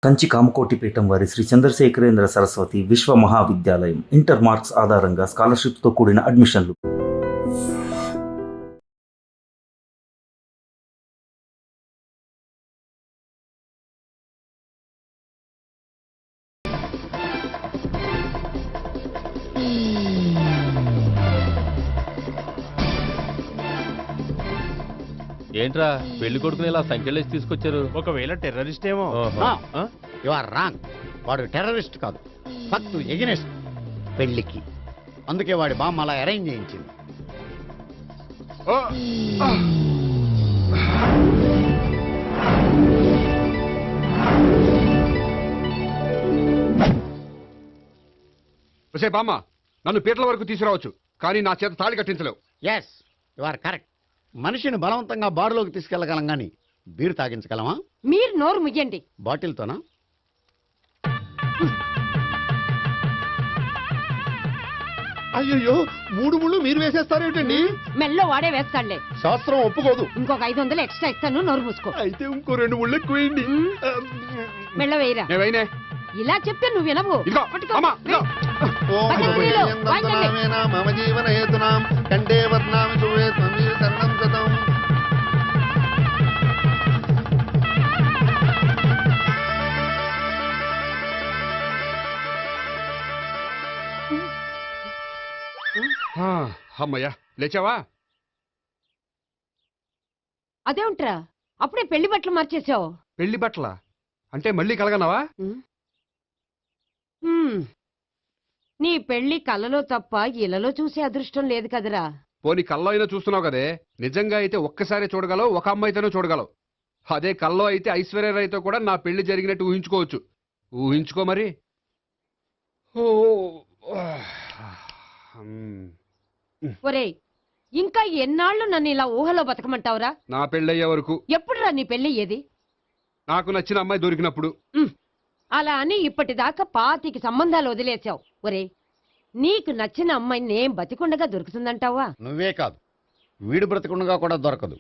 కంచి కామకోటిపీఠం వారి శ్రీ చంద్రశేఖరేంద్ర సరస్వతి విశ్వ మహావిద్యాలయం inter marks ఆధారంగా స్కాలర్షిప్తో కూడిన అడ్మిషన్లు. ఏంట్రా పెళ్లి కొడుకుని ఇలా సంఖ్యలేసి తీసుకొచ్చారు? ఒకవేళ టెర్రరిస్ట్ ఏమో. You are wrong. వాడు టెర్రరిస్ట్ కాదు, ఫక్తు ఎగనెస్ట్ పెళ్లికి. అందుకే వాడి బామ్మ అలా అరేంజ్ చేయించింది. బామ్మ, నన్ను పీటల వరకు తీసుకురావచ్చు, కానీ నా చేత తాళి కట్టించలేవు. Yes, you are correct. మనిషిని బలవంతంగా బారులోకి తీసుకెళ్లగలం గాని బీరు తాగించగలమా? మీరు నోరు ముయ్యండి. బాటిల్తోనా? అయ్యో, మూడు ముళ్ళు మీరు వేసేస్తారేమిటండి? మెల్లో వాడే వేస్తాడులే. శాస్త్రం ఒప్పుకోదు. ఇంకొక 500 ఎక్స్ట్రా ఇస్తాను, నోరు మూసుకో. అయితే ఇంకో 2 ముళ్ళు ఎక్కువేయండి. మెల్ల వేయరా. నేవైనే ఇలా చెప్తే నువ్వు వినవు. ఇదిగో, పట్టుకో. అమ్మా, ఇదిగో. మమ జీవన హేతునాం కంటే వర్ణామి శుభే త్వమీవ శరణం శతం. అమ్మయ్యా, లేచావా? అదేంట్రా అప్పుడే పెళ్లి బట్టలు మార్చేసావు? పెళ్లి బట్టల అంటే మళ్ళీ కలగన్నావా? నీ పెళ్లి కలలో తప్ప ఇలలో చూసే అదృష్టం లేదు కదరా. పోనీ కల్లో అయినా చూస్తున్నావు కదే. నిజంగా అయితే ఒక్కసారి చూడగలవు, ఒక అమ్మాయితోనే చూడగలవు. అదే కల్లో అయితే ఐశ్వర్యరాయ్తో కూడా నా పెళ్లి జరిగినట్టు ఊహించుకోవచ్చు. ఊహించుకో మరి. ఒరేయ్, ఇంకా ఎన్నాళ్ళు నన్ను ఇలా ఊహలో బతకమంటావురా? నా పెళ్ళయ్యే వరకు. ఎప్పుడురా నీ పెళ్లి ఏది? నాకు నచ్చిన అమ్మాయి దొరికినప్పుడు. అలా అని ఇప్పటిదాకా 25 సంబంధాలు వదిలేసావు. ఒరే, నీకు నచ్చిన అమ్మాయి నేను బతికుండగా దొరుకుతుందంటావా? నువ్వే కాదు, వీడు బ్రతకుండగా కూడా దొరకదు.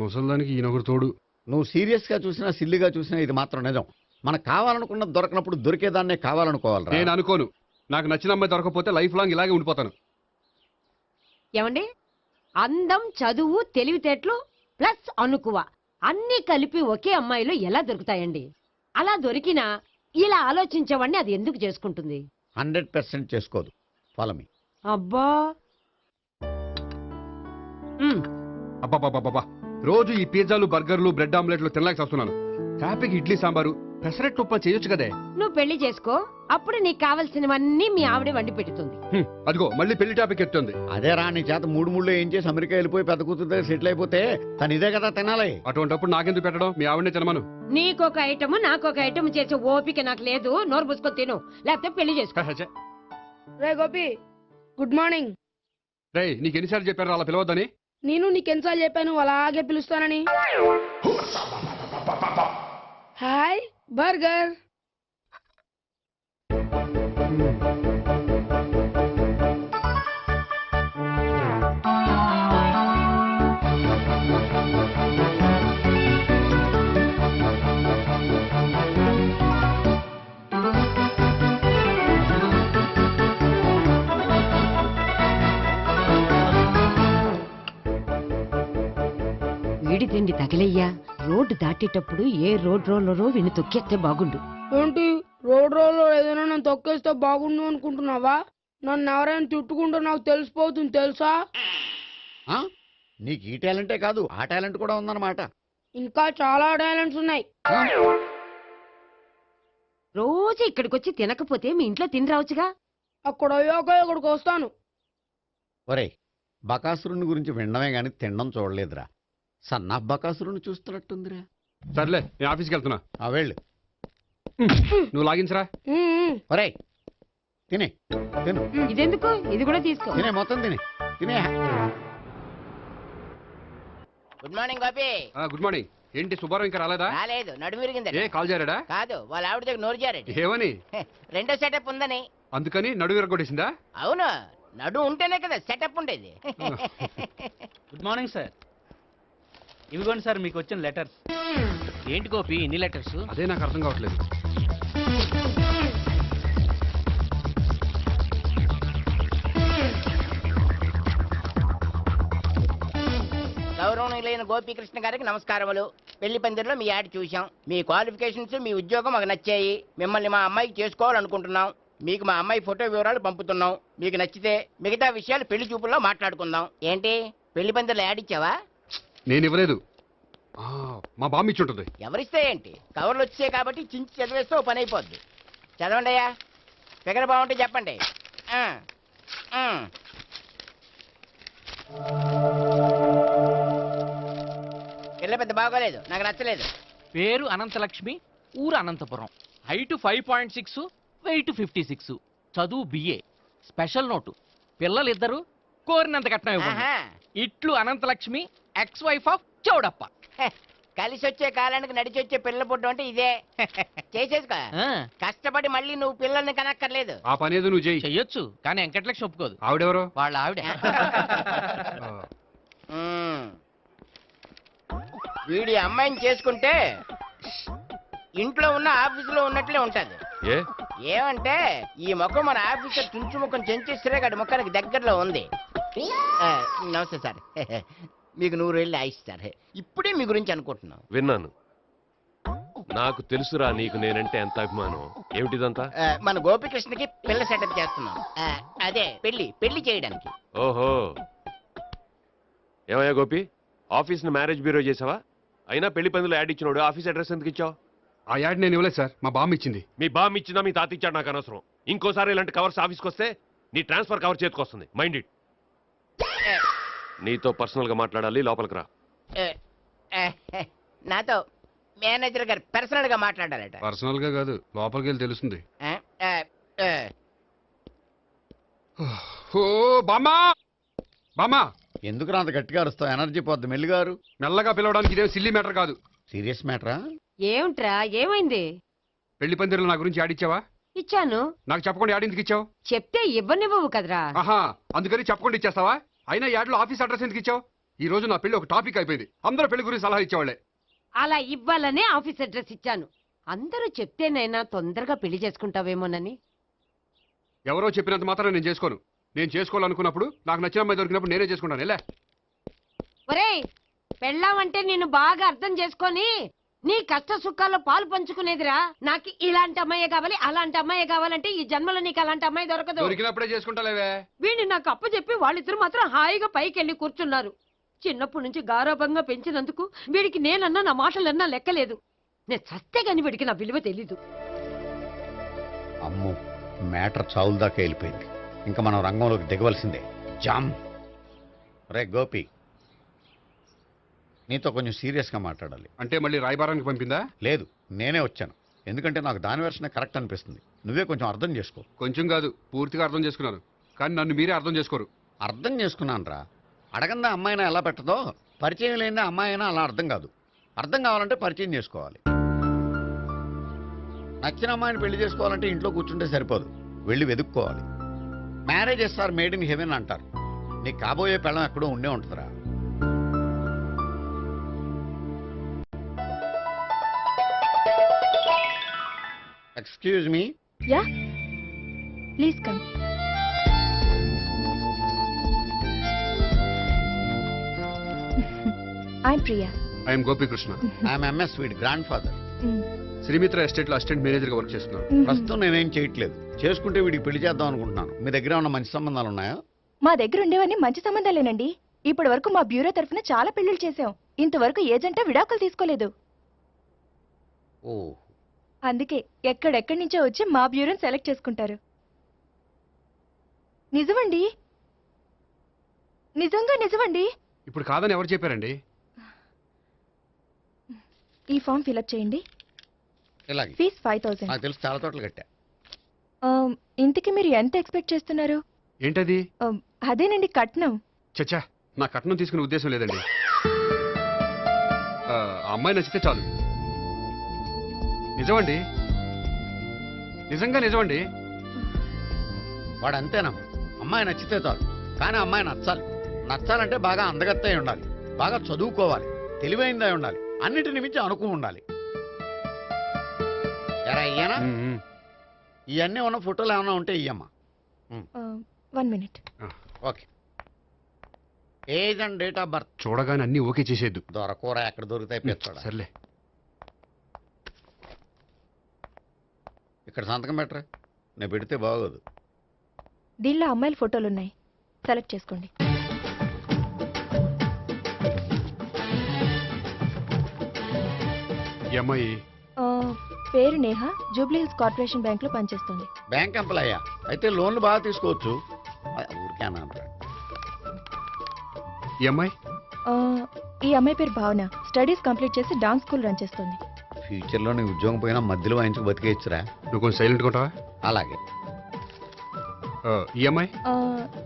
ముసల్దానికి ఈయనొకరు తోడు. నువ్వు సీరియస్ గా చూసినా సిల్లిగా చూసినా ఇది మాత్రం నిజం. మనకు కావాలనుకున్న దొరకనప్పుడు దొరికేదాన్నే కావాలనుకోవాలి. నేను అనుకోను. నాకు నచ్చిన అమ్మాయి దొరకపోతే లైఫ్ లాంగ్ ఇలాగే ఉండిపోతాను. ఏమండి, అందం, చదువు, తెలివితేటలు ప్లస్ అనుకువ అన్నీ కలిపి ఒకే అమ్మాయిలో ఎలా దొరుకుతాయండి? అలా దొరికినా ఇలా ఆలోచించేవాడిని అది ఎందుకు చేసుకుంటుంది? 100% చేసుకోదు. Follow me. అబ్బా, అబ్బాబాబాబా, రోజు ఈ పిజ్జాలు, బర్గర్లు, బ్రెడ్ ఆమ్లెట్లు తినలేక వస్తున్నాను. హ్యాపీకి ఇడ్లీ సాంబారు, పెసరెట్ ఉప్మా చేయొచ్చు కదే. నువ్వు పెళ్లి చేసుకో, అప్పుడు నీకు కావలసినవన్నీ మీ ఆవిడే వండి పెడుతుంది. అదిగో మళ్ళీ పెళ్లి టాపిక్ ఎత్తుంది. అదే రా, నీ చేత 3 ముళ్ళు ఏం చేసి అమెరికా వెళ్ళిపోయి పెద్ద కూతురు సెటిల్ అయిపోతే తను ఇదే కదా తినాలి. అటువంటిప్పుడు నాకెందుకు పెట్టడం? మీ ఆవిడనే తినమను. నీకొక ఐటమ్ నాకొక ఐటమ్ చేసే ఓపిక నాకు లేదు. నోరు పుసుకొని తిను, లేకపోతే పెళ్లి చేసుకో. రే గోపి, గుడ్ మార్నింగ్. రే, నీకు ఎన్నిసార్లు చెప్పారు అలా పిలవద్దని? నేను నీకెన్నిసార్లు చెప్పాను అలాగే పిలుస్తానని? Hi burger. వీడి తిండి తగిలయ్యా. రోడ్డు దాటేటప్పుడు ఏ రోడ్ రోలరో విని తొక్కేస్తే బాగుండు. ఏంటి, రోడ్ రోల్లో ఏదైనా నన్ను తొక్కేస్తే బాగుండు అనుకుంటున్నావా? నన్ను ఎవరైనా తిట్టుకుంటే నాకు తెలిసిపోతుంది తెలుసా? నీకు ఈ టాలెంటే కాదు, ఆ టాలెంట్ కూడా ఉందన్నమాట. ఇంకా చాలా టాలెంట్స్ ఉన్నాయి. రోజు ఇక్కడికొచ్చి తినకపోతే మీ ఇంట్లో తిని రావచ్చుగా. అక్కడ అయ్యాక ఇక్కడికి వస్తాను. ఒరే, బకాసురుని గురించి వినడమే గాని తినడం చూడలేదురా. సన్నా బకాసురుని చూస్తున్నట్టుందిరా. సర్లే, నేను ఆఫీస్కి వెళ్తున్నా. వెళ్ళు. నువ్వు లాగించరా. ఒరే, తినే తిను. ఇదెందుకు? ఇది కూడా తీసుకో. తినే, మొత్తం తినే తినే. Good morning Bobby. Good morning. ఏంటి సుబ్బారావు ఇంకా రాలేదా? రాలేదు, నడుమిరిగింది. ఏ కాల్ చేరాడా? కాదు, వాళ్ళ ఆవిడ దగ్గర నోరు జారాడు. ఏమని? రెండో సెటప్ ఉందని. అందుకని నడువు విరగొట్టేసిందా? అవును, నడు ఉంటేనే కదా సెటప్ ఉండేది. Good morning sir. ఇవిగోండి సార్ మీకు వచ్చిన లెటర్స్. ఏంటి గోపి ఇన్ని లెటర్స్? అదే నాకు అర్థం కావట్లేదు. గౌరవనీయులైన గోపీకృష్ణ గారికి నమస్కారములు. పెళ్లి పందిరిలో మీ యాడ్ చూశాం. మీ క్వాలిఫికేషన్స్, మీ ఉద్యోగం మాకు నచ్చాయి. మిమ్మల్ని మా అమ్మాయికి చేసుకోవాలనుకుంటున్నాం. మీకు మా అమ్మాయి ఫోటో వివరాలు పంపుతున్నాం. మీకు నచ్చితే మిగతా విషయాలు పెళ్లి చూపుల్లో మాట్లాడుకుందాం. ఏంటి పెళ్లి పందిరిలో యాడ్ ఇచ్చావా? నేను ఇవ్వలేదు. మా బామ్మ ఇచ్చి ఉంటుంది. ఎవరిస్తే ఏంటి, కవర్లు వచ్చాయి కాబట్టి చించి చదివేస్తే ఓ పని అయిపోద్ది. చదవండి అయ్యా. ఫిగర్ బాగుంటే చెప్పండి. ఆ, ఆ. పిల్ల పెద్ద బాగోలేదు, నాకు నచ్చలేదు. పేరు అనంతలక్ష్మి, ఊరు అనంతపురం, హైట్ 5.6, వెయిట్ 56, చదువు బిఏ, స్పెషల్ నోటు పిల్లలిద్దరు కోరినంత కట్నం ఇవ్వండి. ఆహా. ఇట్లు Anantalakshmi, ex wife of Chowdappa. హె, కలిసి వచ్చే కాలానికి నడిచి వచ్చే పిల్ల పుట్టు అంటే ఇదే. చేసేసుకో. ఆ, కష్టపడి మళ్ళీ నువ్వు పిల్లల్ని కనక్కర్లేదు. ఆ పని ఏదో నువ్వు చేయి. చెయ్యొచ్చు కానీ వెంకటలక్ష్మి ఒప్పుకోదు. ఆవిడెవరో? వాళ్ళ ఆవిడ. ఆ, మ్మ్. వీడి అమ్మాయిని చేసుకుంటే ఇంట్లో ఉన్న ఆఫీసులో ఉన్నట్లే ఉంటది. ఏ ఏమంటే ఈ ముఖం మన ఆఫీసర్ తుంచు ముఖం చెంచేశ్వరే గడి ముఖానికి దగ్గరలో ఉంది. ఆ, నమస్తే సార్. మీకు 100 ఏళ్ళు ఆయుష్ సార్. ఇప్పుడే మీ గురించి అనుకుంటున్నాం. విన్నాను. నాకు తెలుసురా నీకు నేనంటే ఎంత అభిమానం. ఏమిటిదంతా? మన గోపికృష్ణకి పిల్ల సెటప్ చేస్తున్నాం. అదే పెళ్లి చేయడానికి. ఓహో, ఏమయ్యా గోపి, ఆఫీస్ ని మ్యారేజ్ బ్యూరో చేసావా? అయినా పెళ్లి పందులు యాడ్ ఇచ్చినోడు ఆఫీస్ అడ్రస్ ఎందుకు ఇచ్చావు? ఆ యాడ్ నేను ఇవ్వలేదు సార్, మా బామ్మ ఇచ్చింది. మీ బామ్ ఇచ్చిందా మీ తాత ఇచ్చాడు నాకు అనవసరం. ఇంకోసారి ఇలాంటి కవర్స్ ఆఫీస్కి వస్తే నీ ట్రాన్స్ఫర్ కవర్ చేతికి వస్తుంది. Mind it. నీతో పర్సనల్ గా మాట్లాడాలి, లోపలికి రా. నాతో మేనేజర్ గారు పర్సనల్ గా మాట్లాడారట. పర్సనల్ గా కాదు, లోపలికి వెళ్ళి తెలుస్తుంది. ఓ బామ్మా, బామ్మా, ఎందుకు అంత గట్టిగా అరుస్తావు? ఎనర్జీ పోద్ది. మెల్లిగారు మెల్లగా పిలవడానికి ఇదేం సిల్లీ మ్యాటర్ కాదు. సీరియస్ మ్యాటరా? ఏమిట్రా ఏమైంది? పెళ్లి పందిరిలో నా గురించి యాడ్ ఇచ్చావా? ఇచ్చాను. నాకు చెప్పకుండా యాడ్ ఎందుకు ఇచ్చావు? చెప్తే ఇవ్వనివ్వవు కదరా. ఆహా, అందుకని చెప్పకుండా ఇచ్చేస్తావా? అయినా యాడ్లో ఆఫీస్ అడ్రస్ ఎందుకు ఇచ్చావు? ఈ రోజు నా పెళ్లి ఒక టాపిక్ అయిపోయింది. అందరూ పెళ్లి గురించి సలహా ఇచ్చేవాళ్లే. అలా ఇవ్వాలనే ఆఫీస్ అడ్రస్ ఇచ్చాను. అందరూ చెప్తేనైనా తొందరగా పెళ్లి చేసుకుంటావేమోనని. ఎవరో చెప్పినంత మాత్రం నేను చేసుకోను. నేను చేసుకోవాలనుకున్నప్పుడు, నాకు నచ్చిన అమ్మాయి దొరికినప్పుడు నేనే చేసుకుంటాను. ఎలా? ఒరేయ్, పెళ్ళామంటే నిన్ను బాగా అర్థం చేసుకొని నీ కష్ట సుఖాల్లో పాలు పంచుకునేదిరా. నాకు ఇలాంటి అమ్మాయి కావాలి, అలాంటి అమ్మాయి కావాలంటే ఈ జన్మలో నీకు అలాంటి అమ్మాయి దొరకదు. దొరికినప్పుడే చేసుకుంటాలేవే. వీడిని నాకు అప్పచెప్పి వాళ్ళిద్దరు మాత్రం హాయిగా పైకి వెళ్ళి కూర్చున్నారు. చిన్నప్పటి నుంచి గారాభంగా పెంచినందుకు వీడికి నేనన్నా నా మాటలన్నా లెక్కలేదు. నేను చస్తే గాని వీడికి నా విలువ తెలీదు. అమ్మో, మ్యాటర్ చావుల దాకా వెళ్ళిపోయింది. ఇంకా మనం రంగంలోకి దిగవలసిందే. జామ్. రే గోపి, నీతో కొంచెం సీరియస్గా మాట్లాడాలి. అంటే మళ్ళీ రాయబారానికి పంపిందా? లేదు, నేనే వచ్చాను. ఎందుకంటే నాకు దాని వెర్షనే కరెక్ట్ అనిపిస్తుంది. నువ్వే కొంచెం అర్థం చేసుకో. కొంచెం కాదు, పూర్తిగా అర్థం చేసుకున్నాను. కానీ నన్ను మీరే అర్థం చేసుకోరు. అర్థం చేసుకున్నాను రా. అడగందా అమ్మాయినా ఎలా పెట్టదో, పరిచయం లేని అమ్మాయి అయినా అలా అర్థం కాదు. అర్థం కావాలంటే పరిచయం చేసుకోవాలి. నచ్చిన అమ్మాయిని పెళ్లి చేసుకోవాలంటే ఇంట్లో కూర్చుంటే సరిపోదు, వెళ్ళి వెతుక్కోవాలి. Marriages are made in heaven అంటారు. నీకు కాబోయే పెళ్ళం ఎక్కడో ఉండే ఉంటుందిరా. Excuse me. Yeah, please come. I'm Priya. I'm Gopikrishna. I'm ఎంఎస్ వీడ్ గ్రాండ్ ఫాదర్. శ్రీమిత్ర ఎస్టేట్ లో అసిస్టెంట్ మేనేజర్ గా వర్క్ చేస్తున్నాను. ప్రస్తుతం నేనేం చేయట్లేదు. చేసుకుంటే వీడికి పెళ్లి చేద్దాం అనుకుంటున్నాను. మీ దగ్గర ఉన్న మంచి సంబంధాలు ఉన్నాయా? మా దగ్గర ఉండేవన్నీ మంచి సంబంధాలేనండి. ఇప్పటి వరకు మా బ్యూరో తరఫున చాలా పెళ్లిళ్ళు చేసాం. ఇంతవరకు ఏజెంట్ విడాకులు తీసుకోలేదు. ఓ, అందుకే ఎక్కడెక్కడి నుంచో వచ్చి మా బ్యూరోని సెలెక్ట్ చేసుకుంటారు. నిజమండి, నిజంగా నిజమండి. ఇప్పుడు కాదని ఎవరు చెప్పారండి? ఈ ఫామ్ ఫిలప్ చేయండి. ఇలాగే. ఫీజ్ 5000. నాకు తెలుసు, చాలా తోటలు కట్టా. ఇంతకీ మీరు ఎంత ఎక్స్పెక్ట్ చేస్తున్నారు? ఏంటది? అదేనండి కట్నం. చచ్చా, నా కట్నం తీసుకునే ఉద్దేశం లేదండి. ఆ అమ్మాయి నచ్చితే చాలు. నిజమండి, నిజంగా నిజమండి. వాడు అంతేనా? అమ్మాయి నచ్చితే చాలు, కానీ అమ్మాయి నచ్చాలి. నచ్చాలంటే బాగా అందగత్తై ఉండాలి, బాగా చదువుకోవాలి, తెలివైందై ఉండాలి, అన్నిటిని మించి అనుకుని ఉండాలి. సరే అయ్యానా ఉమ్. ఇవన్నీ ఉన్న ఫోటోలు ఏమైనా ఉంటే ఇయ్యమ్మా 1 minute. Okay age and date of birth చూడగానే అన్ని ఓకే చేసేద్దు. దొరకూర ఎక్కడ దొరుకుతాయి పెచ్చోడా సర్లే. ఇక్కడ సంతకం పెట్టరా నేను పెడితే బాగోదు. దీనిలో అమ్మాయిల ఫోటోలు ఉన్నాయి, సెలెక్ట్ చేసుకోండి. ఈ అమ్మాయి ఆ, పేరు Neha, Jubilee hills corporation bank లో పనిచేస్తుంది. బ్యాంక్ ఎంప్లాయా అయితే లోన్లు బాగా తీసుకోవచ్చు. ఊరికే అన్నా అంటాడు. ఈ అమ్మాయి ఆ, ఈ అమ్మాయి పేరు భావన, స్టడీస్ కంప్లీట్ చేసి డాన్స్ స్కూల్ రన్ చేస్తుంది. ఫ్యూచర్లో నీ ఉద్యోగం పోయినా మధ్యలో వాయించుకు బతికేయచ్చురా. నువ్వు కొంచెం సైలెంట్గా ఉంటావా? అలాగే ఈ అమ్మాయి ఆ,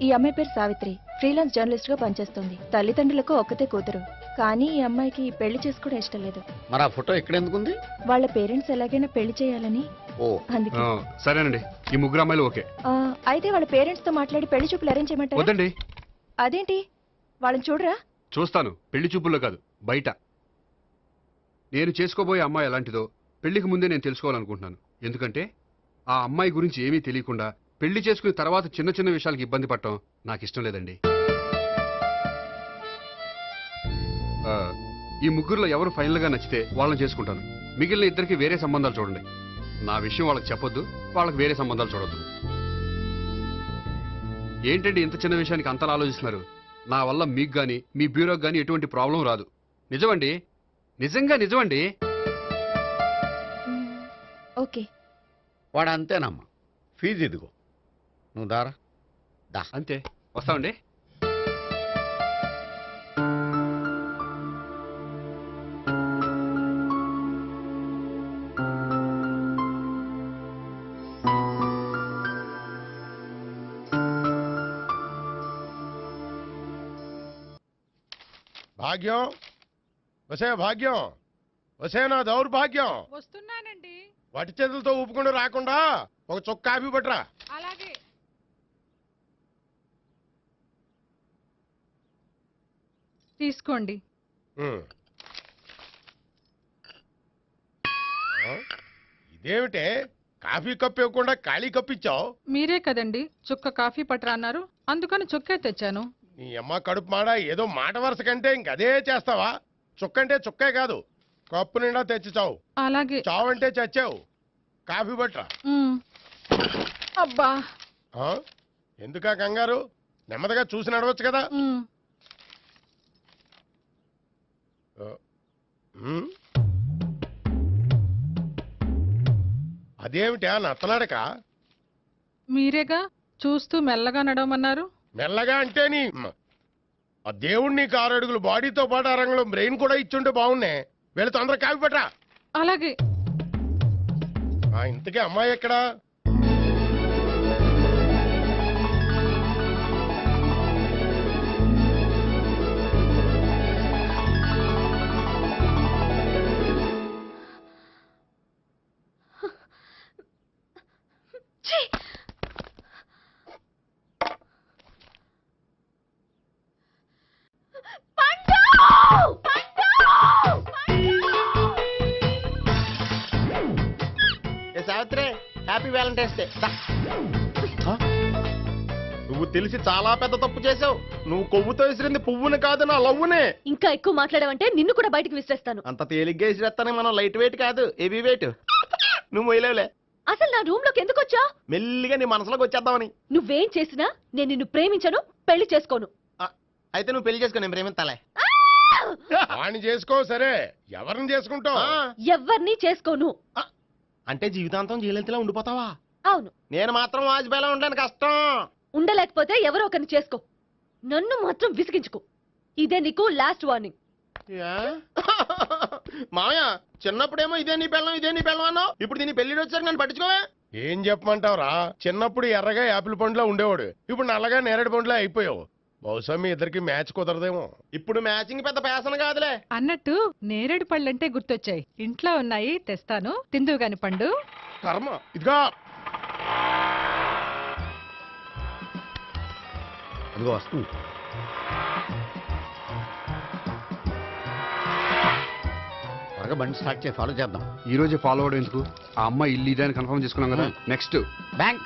ఈ అమ్మాయి పేరు సావిత్రి, ఫ్రీలాన్స్ జర్నలిస్ట్ గా పనిచేస్తుంది. తల్లిదండ్రులకు ఒక్కతే కూతురు, కానీ ఈ అమ్మాయికి పెళ్లి చేసుకోవడం ఇష్టం లేదు. మరి ఆ ఫోటో ఎక్కడ ఎందుకుంది? వాళ్ళ పేరెంట్స్ ఎలాగైనా పెళ్లి చేయాలని, ఓ అందుకే. సరేనండి, ఈ ముగ్గురు అమ్మాయిలు ఓకే. ఆ, అయితే వాళ్ళ పేరెంట్స్ తో మాట్లాడి పెళ్లి చూపులు అరేంజ్ చేయమంటారా? వద్దండి. అదేంటి, వాళ్ళని చూడరా? చూస్తాను, పెళ్లి చూపుల్లో కాదు, బయట. నేను చేసుకోబోయే అమ్మాయి ఎలాంటిదో పెళ్లికి ముందే నేను తెలుసుకోవాలనుకుంటున్నాను. ఎందుకంటే ఆ అమ్మాయి గురించి ఏమీ తెలియకుండా పెళ్లి చేసుకున్న తర్వాత చిన్న చిన్న విషయాలకు ఇబ్బంది పడటం నాకు ఇష్టం లేదండి. ఈ ముగ్గురులో ఎవరు ఫైనల్ గా నచ్చితే వాళ్ళని చేసుకుంటాను. మిగిలిన ఇద్దరికి వేరే సంబంధాలు చూడండి. నా విషయం వాళ్ళకి చెప్పొద్దు, వాళ్ళకి వేరే సంబంధాలు చూడొద్దు. ఏంటండి ఇంత చిన్న విషయానికి అంతలా ఆలోచిస్తున్నారు? నా వల్ల మీకు గాని మీ బ్యూరోకి గాని ఎటువంటి ప్రాబ్లం రాదు. నిజమండి, నిజంగా నిజమండి. ఓకే. వాడు అంతేనమ్మా. ఫీజు ఇదిగో, నువ్వు దారా దా. అంతే, వస్తామండి. భాగ్యం వసే భాగ్యం వసే నా దౌర్భాగ్యం. వస్తున్నానండి. వటి చేతులతో ఊపుకుండా రాకుండా ఒక చొక్క కాఫీ పట్టరా. అలాగే. తీసుకోండి. ఉమ్. ఆ? ఇదేమిటే కాఫీ కప్పు ఇవ్వకుండా ఖాళీ కప్పు ఇచ్చావు? మీరే కదండి చుక్క కాఫీ పట్టరా అన్నారు, అందుకని చుక్కే తెచ్చాను. నీ అమ్మ కడుపు మాడ, ఏదో మాట వరుస కంటే ఇంకదే చేస్తావా? చుక్కంటే చుక్కే కాదు, కప్పు నిండా తెచ్చి చావు. అలాగే. చావు అంటే చచ్చావు. కాఫీ పట్టరా. అబ్బా. ఆ? ఎందుకా కంగారు? నెమ్మదిగా చూసి నడవచ్చు కదా. ఉమ్. అదేమిటా నత్తనాడక? మీరేగా చూస్తూ మెల్లగా నడవమన్నారు. మెల్లగా అంటే నీ ఆ దేవుడు నీకు 6 అడుగులు బాడీతో పాటు ఆ రంగంలో బ్రెయిన్ కూడా ఇచ్చుంటే బాగున్నే. వీళ్ళు తొందరగా కాఫీ పట్టరా. అలాగే. ఇంతకీ అమ్మాయి ఎక్కడా? Savitri, happy Valentine's day. నువ్వు తెలిసి చాలా పెద్ద తప్పు చేసావు. నువ్వు కొవ్వుతో విసిరింది పువ్వుని కాదు, నా లవ్వునే. ఇంకా ఎక్కువ మాట్లాడావంటే నిన్ను కూడా బయటకు విసిరేస్తాను. అంత తేలిగ్గా విసిరేస్తానే, మనం లైట్ వెయిట్ కాదు, హెవీ వెయిట్. నువ్వు మొయ్యలేవులే. అసలు నా రూమ్ లోకి ఎందుకు వచ్చా? మెల్లిగా నీ మనసులోకి వచ్చేద్దామని. నువ్వేం చేసినా నేను నిన్ను ప్రేమించను, పెళ్లి చేసుకోను. అయితే నువ్వు పెళ్లి చేసుకో, నేను ప్రేమిస్తాలే. వాణ్ణి చేసుకో సరే, ఎవరిని చేసుకుంటావు? ఎవ్వరినీ చేసుకోను. అంటే జీవితాంతం జయలలితలా ఉండిపోతావా? అవును. నేను మాత్రం వాజ్పేయిలా ఉండడానికి కష్టం. ఉండలేకపోతే ఎవరో ఒకరిని చేసుకో, నన్ను మాత్రం విసిగించుకో. ఇదే నీకు లాస్ట్ వార్నింగ్. మామయ్య, చిన్నప్పుడేమో ఇదే నీ పెళ్ళం అన్నావు, ఇప్పుడు దీని పెళ్లి వచ్చాక నన్ను పట్టించుకోవే. ఏం చెప్పమంటావురా? చిన్నప్పుడు ఎర్రగా యాపిల్ పండులో ఉండేవాడు, ఇప్పుడు నల్లగా నేరేడు పండులో అయిపోయావు. బహుశా మీ ఇద్దరికి మ్యాచ్ కుదరదేమో. ఇప్పుడు మ్యాచింగ్ పెద్ద ఫ్యాషన్ కాదులే. అన్నట్టు నేరేడు పళ్ళంటే గుర్తొచ్చాయి, ఇంట్లో ఉన్నాయి, తెస్తాను, తిందువు గాని పండు. కర్మ. ఇదిగా అదిగో వస్తుంది. త్వరగా బండి స్టార్ట్ చేసి ఫాలో చేద్దాం. ఈ రోజే ఫాలో అవడం ఎందుకు? ఆ అమ్మాయి ఇల్లు ఇదే అని కన్ఫర్మ్ చేసుకున్నాం కదా. Next bank.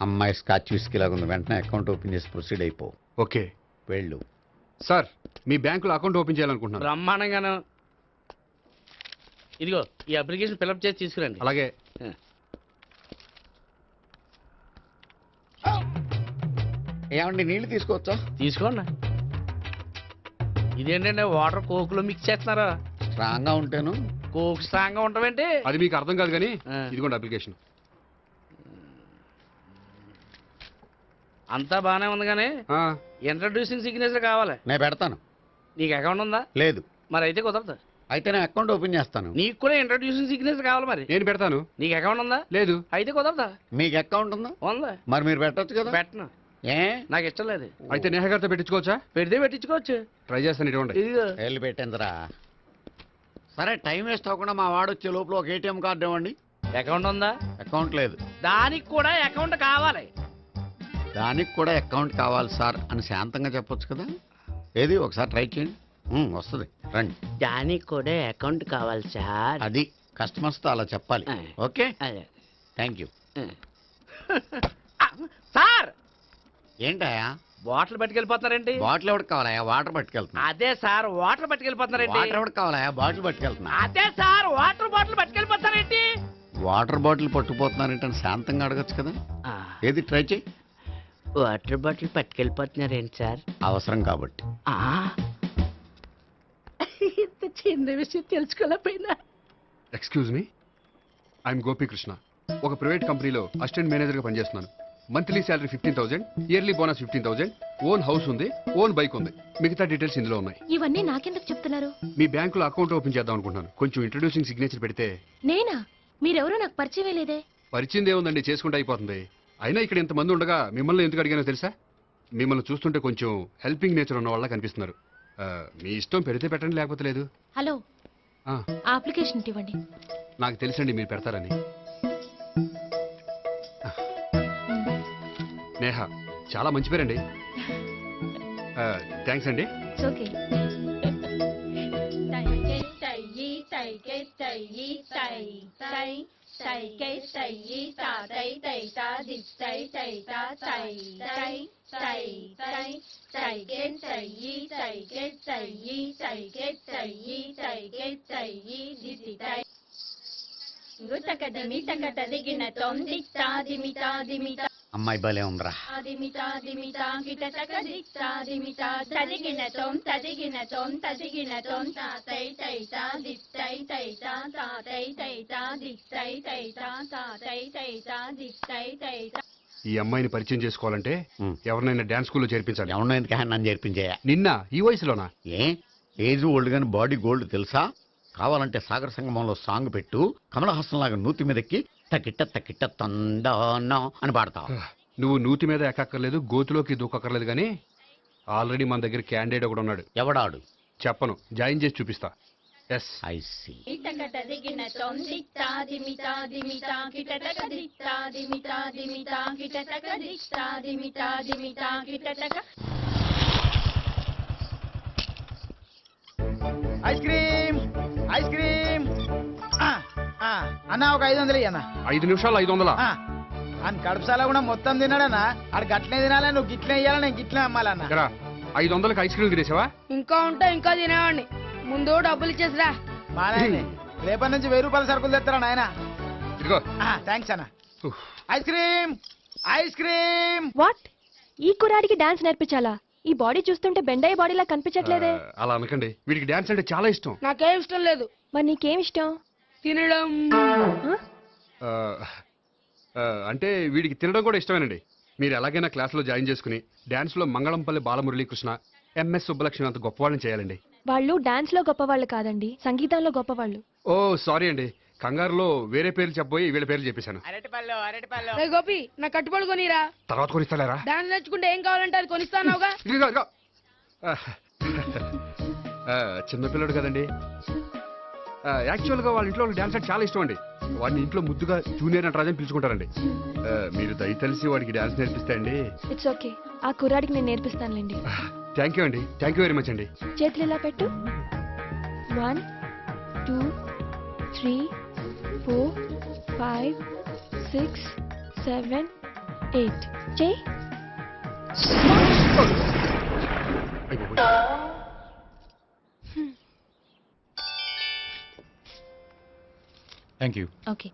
అమ్మాయి స్కాచ్ విస్కీ లాగా ఉంది. వెంటనే అకౌంట్ ఓపెన్ చేసి ప్రొసీడ్ అయిపో. ఓకే వెళ్ళు. సార్, మీ బ్యాంకులో అకౌంట్ ఓపెన్ చేయాలనుకుంటున్నాను. బ్రహ్మాండంగాను. ఇదిగో ఈ అప్లికేషన్ ఫిల్అప్ చేసి తీసుకురండి. అలాగే. ఏమండి నీళ్లు తీసుకోవచ్చా? తీసుకోండి. ఇదేంటంటే వాటర్ కోకులో మిక్స్ చేస్తున్నారా? స్ట్రాంగ్ గా ఉంటాను. కోక్ స్ట్రాంగ్ గా ఉంటావేంటి? అది మీకు అర్థం కాదు కానీ ఇదిగోండి అప్లికేషన్. అంతా బానే ఉంది కానీ ఇంట్రడ్యూసింగ్ సిగ్నేచర్ కావాలి. నేను పెడతాను. నీకు అకౌంట్ ఉందా? లేదు. మరి అయితే కుదరదు. అయితే నేను అకౌంట్ ఓపెన్ చేస్తాను. నీకు కూడా ఇంట్రడ్యూసింగ్ సిగ్నేచర్ కావాలి. మరి నేను పెడతాను. నీకు అకౌంట్ ఉందా? లేదు. అయితే కుదరదా? మీకు అకౌంట్ ఉందా? ఉందా? మరి మీరు పెట్టొచ్చు కదా. పెట్టను. ఏ నాకు ఇష్టం లేదు. అయితే నేహ గారితో పెట్టించుకోవచ్చా? పెడితే పెట్టించుకోవచ్చు. ట్రై చేస్తాను. ఇటువంటి ఇదిగో వెళ్ళి పెట్టిందిరా. సరే, టైం వేస్ట్ అవ్వకుండా మా వాడు వచ్చే లోపల ఒక ఏటీఎం కార్డు ఇవ్వండి. అకౌంట్ ఉందా? అకౌంట్ లేదు. దానికి కూడా అకౌంట్ కావాలి. దానికి కూడా అకౌంట్ కావాలి సార్ అని శాంతంగా చెప్పొచ్చు కదా. ఏది ఒకసారి ట్రై చేయండి. వస్తుంది, రండి. దానికి కూడా అకౌంట్ కావాలి సార్. అది కస్టమర్స్తో అలా చెప్పాలి. Okay, thank you. సార్, ఏంటయా బాటిల్ పట్టుకెళ్ళిపోతున్నారేంటి? బాటిల్ ఎవరికి కావాలయా? వాటర్ పట్టుకెళ్తున్నా. అదే సార్, వాటర్ పట్టుకెళ్ళిపోతున్నారేంటి? వాటర్ ఎవరికి కావాలయా? బాటిల్ పట్టుకెళ్తున్నా. అదే సార్, వాటర్ బాటిల్ పట్టుకెళ్ళిపోతారేంటి? వాటర్ బాటిల్ పట్టుకుపోతున్నారేంటని శాంతంగా అడగచ్చు కదా. ఏది ట్రై చేయి. వాటర్ బాటిల్ పట్టుకెళ్ళిపోతున్నారేంటి సార్? అవసరం కాబట్టి. ఇంత చిన్న విషయం తెలుసుకోలేకపోయినా. Excuse me, I'm Gopikrishna. ఒక ప్రైవేట్ కంపెనీలో అసిస్టెంట్ మేనేజర్గా పనిచేస్తున్నాను. Monthly salary 15,000, yearly bonus 15,000, own house ఉంది, ఓన్ బైక్ ఉంది. మిగతా డీటెయిల్స్ ఇందులో ఉన్నాయి. ఇవన్నీ నాకెందుకు చెప్తున్నారు? మీ బ్యాంకులో అకౌంట్ ఓపెన్ చేద్దాం అనుకుంటున్నాను. కొంచెం ఇంట్రడ్యూసింగ్ సిగ్నేచర్ పెడితే. నేనా? మీరెవరో నాకు పరిచయం లేదే. పరిచయం ఏముందండి, చేసుకుంటే అయిపోతుంది. అయినా ఇక్కడ ఇంతమంది ఉండగా మిమ్మల్ని ఎందుకు అడిగానో తెలుసా? మిమ్మల్ని చూస్తుంటే కొంచెం హెల్పింగ్ నేచర్ ఉన్న వాళ్ళ కనిపిస్తున్నారు. మీ ఇష్టం, పెడితే పెట్టండి, లేకపోతే లేదు. హలో, ఆ, అప్లికేషన్ ఇవ్వండి. నాకు తెలుసండి మీరు పెడతారని. నేహ, చాలా మంచి పేరండి. థ్యాంక్స్ అండి. ఓకే. అమ్మాయి భలే ఉందిరా. ఈ అమ్మాయిని పరిచయం చేసుకోవాలంటే ఎవరినైనా డాన్స్ స్కూల్లో చేర్పించాలి. ఎవరినో ఎందుకు నన్ను చేర్పించాయా? నిన్న ఈ వయసులోనా? ఏజ్ ఓల్డ్ గాని బాడీ గోల్డ్ తెలుసా? కావాలంటే సాగర సంగమంలో సాంగ్ పెట్టు, కమలహాసంలాగా నూతి మీదకి తకిట్ట తకిట్ట తందానా అని పాడతావు. నువ్వు నూతి మీద ఎక్కక్కర్లేదు, గోతులోకి దూకక్కర్లేదు, కానీ ఆల్రెడీ మన దగ్గర క్యాండిడేట్ ఒకడు ఉన్నాడు. ఎవడాడు? చెప్పను, జాయిన్ చేసి చూపిస్తా. Yes, I see. Ice cream, ice cream. అన్న ఒక 500 అన్న. 5 నిమిషాలు 500. అని కడుపుసాల కూడా మొత్తం తిన్నాడన్నా. ఆడు గట్లనే తినాలి, నువ్వు గిట్లనే ఇయ్యాలి, నేను గిట్లనే అమ్మాలన్న. 500కి ఐస్ క్రీమ్ తినేసావా? ఇంకా ఉంటే ఇంకా తినేవాడిని. ముందు డబ్బులు ఇచ్చేసిరా. మా నాయనే రేపటి నుంచి 1000 రూపాయల సరుకులు తెస్తారా నాయన? ఇదిగో. థ్యాంక్స్ అన్న. Ice cream, ice cream. What? ఈ కుర్రాడికి డాన్స్ నేర్పించాలా? ఈ బాడీ చూస్తుంటే బెండయ్య బాడీలా కనిపించట్లేదే. అలా అనకండి, వీడికి డాన్స్ అంటే చాలా ఇష్టం. నాకేం ఇష్టం లేదు. మరి నీకేం ఇష్టం? తినడం. అంటే వీడికి తినడం కూడా ఇష్టమేనండి. మీరు ఎలాగైనా క్లాస్లో జాయిన్ చేసుకుని డాన్స్లో మంగళంపల్లి బాలమురళీకృష్ణ, ఎంఎస్ సుబ్బలక్ష్మి అంత గొప్పవాళ్ళని చేయాలండి. వాళ్ళు డాన్స్ లో గొప్పవాళ్ళు కాదండి, సంగీతంలో గొప్పవాళ్ళు. ఓ సారీ అండి, కంగారులో వేరే పేర్లు చెప్పబోయి వీళ్ళ పేర్లు చెప్పేశాను. రే గోపి, నా కట్టుబడి కొనిరా. తర్వాత కొనిస్తారా? డాన్స్ నేర్చుకుంటే ఏం కావాలంటే అది కొనిస్తానావుగా. చిన్నపిల్లడు కదండి. యాక్చువల్గా వాళ్ళ ఇంట్లో డాన్స్ అంటే చాలా ఇష్టం అండి. వాడిని ఇంట్లో ముద్దుగా జూనియర్ నటరాజన్ పిలుచుకుంటారండి. మీరు దయతలిసి వాడికి డాన్స్ నేర్పిస్తే అండి. ఇట్స్ ఓకే, ఆ కుర్రాడికి నేను నేర్పిస్తానులేండి. థ్యాంక్ యూ అండి, థ్యాంక్ యూ వెరీ మచ్ అండి. చేతులు ఇలా పెట్టు. 1 2 3 4 5 6 7 8 చేయి. Thank you. Okay.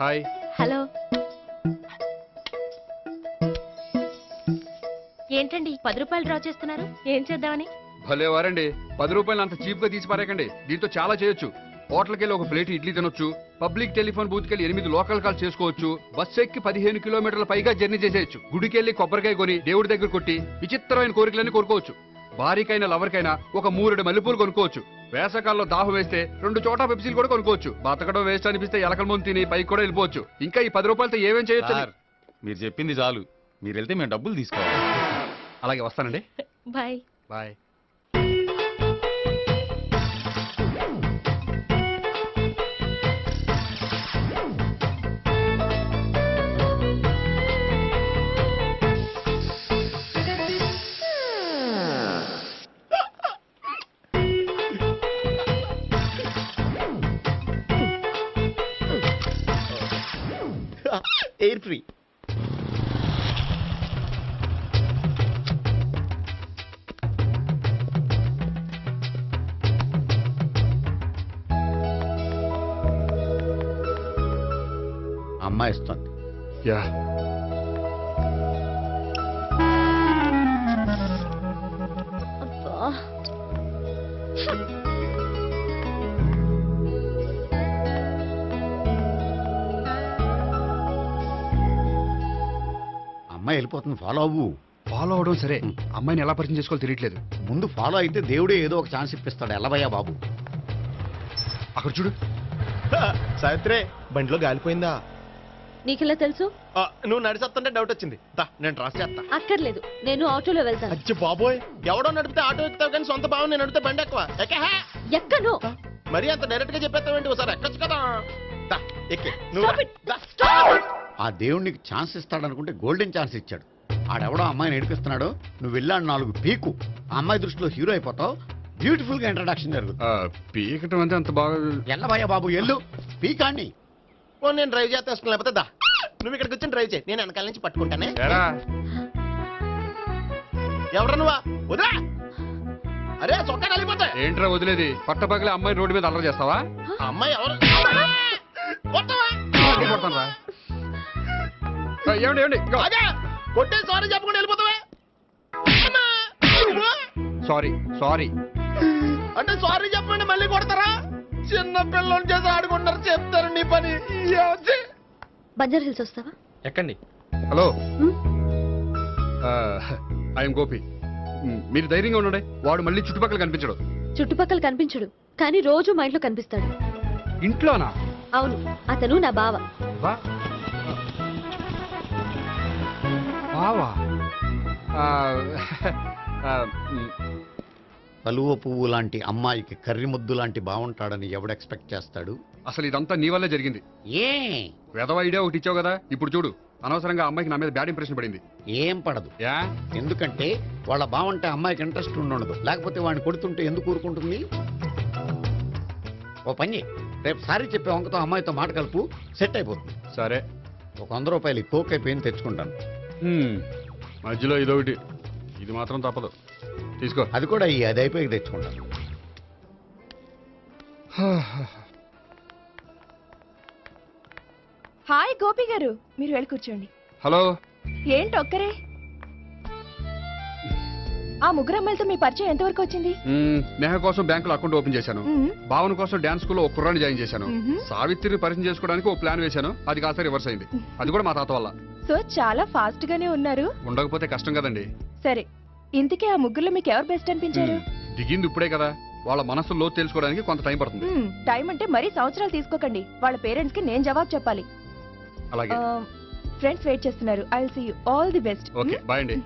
Hi. Hello. ఏంటండి 10 రూపాయలు డ్రా చేస్తున్నారు? ఏం చేద్దామని? భలే వారండి. 10 రూపాయలు అంత చీప్ గా తీసి పారేకండి. దీంతో చాలా చేయొచ్చు. హోటల్కి వెళ్ళి ఒక ప్లేట్ ఇడ్లీ తినొచ్చు, పబ్లిక్ టెలిఫోన్ బూత్కి వెళ్ళి 8 లోకల్ కాల్ చేసుకోవచ్చు, బస్సు ఎక్కి 15 కిలోమీటర్ల పైగా జర్నీ చేసేయచ్చు, గుడికి వెళ్ళి కొబ్బరికాయ కొని దేవుడి దగ్గర కొట్టి విచిత్రమైన కోరికలన్నీ కోరుకోవచ్చు, భారీకైనా లవర్కైనా ఒక 3 మల్లెపూలు కొనుక్కోవచ్చు, వేసవకాలంలో దాహం వేస్తే 2 చోటా పెప్సీలు కూడా కొనుక్కోవచ్చు, బతకడం వేస్ట్ అనిపిస్తే ఎలకల ముందు తిని పైకి కూడా వెళ్ళిపోవచ్చు. ఇంకా ఈ 10 రూపాయలతో ఏమేం చేయొచ్చు? మీరు చెప్పింది చాలు, మీరు వెళ్తే మేము డబ్బులు తీసుకోవాలి. అలాగే వస్తానండి. బాయ్. బాయ్. Air free. అమ్మాయి ఇస్తుంది. యా. అమ్మాయి వెళ్ళిపోతుంది, ఫాలో అవ్వు. ఫాలో అవడం సరే, అమ్మాయిని ఎలా పరిచయం చేసుకోవాలో తెలియట్లేదు. ముందు ఫాలో అయితే దేవుడే ఏదో ఒక ఛాన్స్ ఇప్పిస్తాడు. ఎల్లవయ్యా బాబు. అక్కడ చూడు. సావిత్రి, బండిలో గాలిపోయిందా? నీకెలా తెలుసు? నువ్వు నడిచేస్తుంటే డౌట్ వచ్చింది. నేను ట్రాస్ చేస్తా. అక్కర్లేదు, నేను ఆటోలో వెళ్తాను. అచ్చి బాబోయ్, ఎవడో నడిపితే ఆటో ఎక్కుతావు కానీ సొంత భావం నేను నడిపితే బండి ఎక్కువ. ఎక్కను. మరి అంత డైరెక్ట్ గా చెప్పేస్తావేంటి? ఒకసారి ఎక్కొచ్చు కదా. ఎక్కే ఆ దేవుడికి ఛాన్స్ ఇస్తాడనుకుంటే గోల్డెన్ ఛాన్స్ ఇచ్చాడు. ఆడెవడో అమ్మాయిని ఏడిపిస్తున్నాడు, నువ్వు వెళ్ళాడు 4 పీకు. ఆ అమ్మాయి దృష్టిలో హీరో అయిపోతావు. బ్యూటిఫుల్ గా ఇంట్రడక్షన్ జరుగుతుంది. పీకటం అంటే అంత బాగా. ఎల్లవయ్యా బాబు, ఎల్లు పీకాన్ని. ఓ నేను డ్రైవ్ చేస్తాను, లేకపోతే దా నువ్వు ఇక్కడికి వచ్చి డ్రైవ్ చేయి, నేను వెనకాల నుంచి పట్టుకుంటానే. ఎవరు నువ్వా? వదిలా. అరే చొక్కా కలిపోతా. ఏంట్రా వదిలేది? పట్టపగలే అమ్మాయి రోడ్డు మీద అల్లరి చేస్తావా? అమ్మాయి ఎవరు? ఏమండి ఏమండి, కొట్టే సారీ చెప్పకుండా వెళ్ళిపోతావా? సారీ సారీ అంటే సారీ చెప్పండి మళ్ళీ కొడతారా? చిన్న పిల్లలు చేసి ఆడుకుంటారు, చెప్తారు నీ పని. బంజారా హిల్స్ వస్తావా? ఎక్కండి. Hello, I'm Gopi. మీరు ధైర్యంగా ఉండండి. వాడు మళ్ళీ చుట్టుపక్కల కనిపించడు. చుట్టుపక్కల కనిపించడు, కానీ రోజు మా ఇంట్లో కనిపిస్తాడు. ఇంట్లోనా? అవును, అతను నా బావ. బావా? కలువ పువ్వు లాంటి అమ్మాయికి కర్రి ముద్దు లాంటి బాగుంటాడని ఎవడు ఎక్స్పెక్ట్ చేస్తాడు? అసలు ఇదంతా నీ వల్లే జరిగింది. ఏ వెధవ ఐడియా ఒకటి ఇచ్చావు కదా, ఇప్పుడు చూడు. అనవసరంగా అమ్మాయికి నా మీద బ్యాడ్ ఇంప్రెషన్ పడింది. ఏం పడదు. ఎందుకంటే వాళ్ళ బాగుంటే అమ్మాయికి ఇంట్రెస్ట్ ఉండదు. లేకపోతే వాడిని కొడుతుంటే ఎందుకు ఊరుకుంటుంది? ఓ పని, రేపు సారీ చెప్పే వంకతో అమ్మాయితో మాట కలుపు, సెట్ అయిపోతుంది. సరే, ఒక 100 రూపాయలు కోక్ అయిపోయింది తెచ్చుకుంటాను. మధ్యలో ఇదొకటి, ఇది మాత్రం తప్పదు. తీసుకో. అది కూడా అది అయిపోయి తెచ్చుకుంటాను. హాయ్ గోపి గారు, మీరు వెళ్ళి కూర్చోండి. హలో. ఏంటి ఒక్కరే? ఆ 3 అమ్మాయిలతో మీ పరిచయం ఎంతవరకు వచ్చింది? నేహ కోసం బ్యాంకులో అకౌంట్ ఓపెన్ చేశాను. భావన కోసం డాన్స్ స్కూల్లో ఒక కుర్రాన్ని జాయిన్ చేశాను. సావిత్రిని పరిచయం చేసుకోవడానికి ఒక ప్లాన్ వేశాను, అది కాస్త రివర్స్ అయింది. అది కూడా మా తాత వల్ల. సో చాలా ఫాస్ట్ గానే ఉన్నారు. ఉండకపోతే కష్టం కదండి. సరే, ఇంతకీ ఆ ముగ్గురులో మీకు ఎవరు బెస్ట్ అనిపించారు? దిగింది ఇప్పుడే కదా, వాళ్ళ మనసు లోతు తెలుసుకోవడానికి కొంత టైం పడుతుంది. టైం అంటే మరీ సంవత్సరాలు తీసుకోకండి. వాళ్ళ పేరెంట్స్ కి నేను జవాబు చెప్పాలి. అలాగే. ఫ్రెండ్స్ వెయిట్ చేస్తున్నారు. I will see you. All the best. Okay, bye అండి.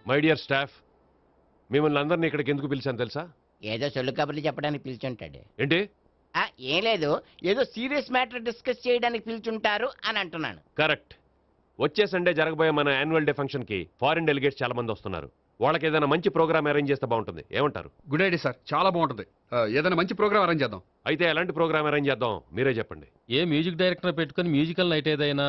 మై డియర్ స్టాఫ్, మిమ్మల్ని అందరినీ ఇక్కడికి ఎందుకు పిలిచాను తెలుసా? ఏదో సొల్లు కబుర్లు చెప్పడానికి పిలిచుంటాడు. ఏంటి? ఏం లేదు, ఏదో సీరియస్ మ్యాటర్ డిస్కస్ చేయడానికి పిలిచుంటారు అని అంటున్నాను. కరెక్ట్. వచ్చే సండే జరగబోయే మన యాన్యువల్ డే ఫంక్షన్ కి ఫారిన్ డెలిగేట్స్ చాలా మంది వస్తున్నారు. వాళ్ళకి ఏదైనా మంచి ప్రోగ్రామ్ అరేంజ్ చేస్తే బాగుంటుంది. ఏమంటారు? గుడ్ ఐడియా సార్, చాలా బాగుంటుంది. ఏదైనా మంచి ప్రోగ్రామ్ అరేంజ్ చేద్దాం. అయితే ఎలాంటి ప్రోగ్రామ్ అరేంజ్ చేద్దాం మీరే చెప్పండి. ఏ మ్యూజిక్ డైరెక్టర్ పెట్టుకుని మ్యూజికల్ నైట్ ఏదైనా?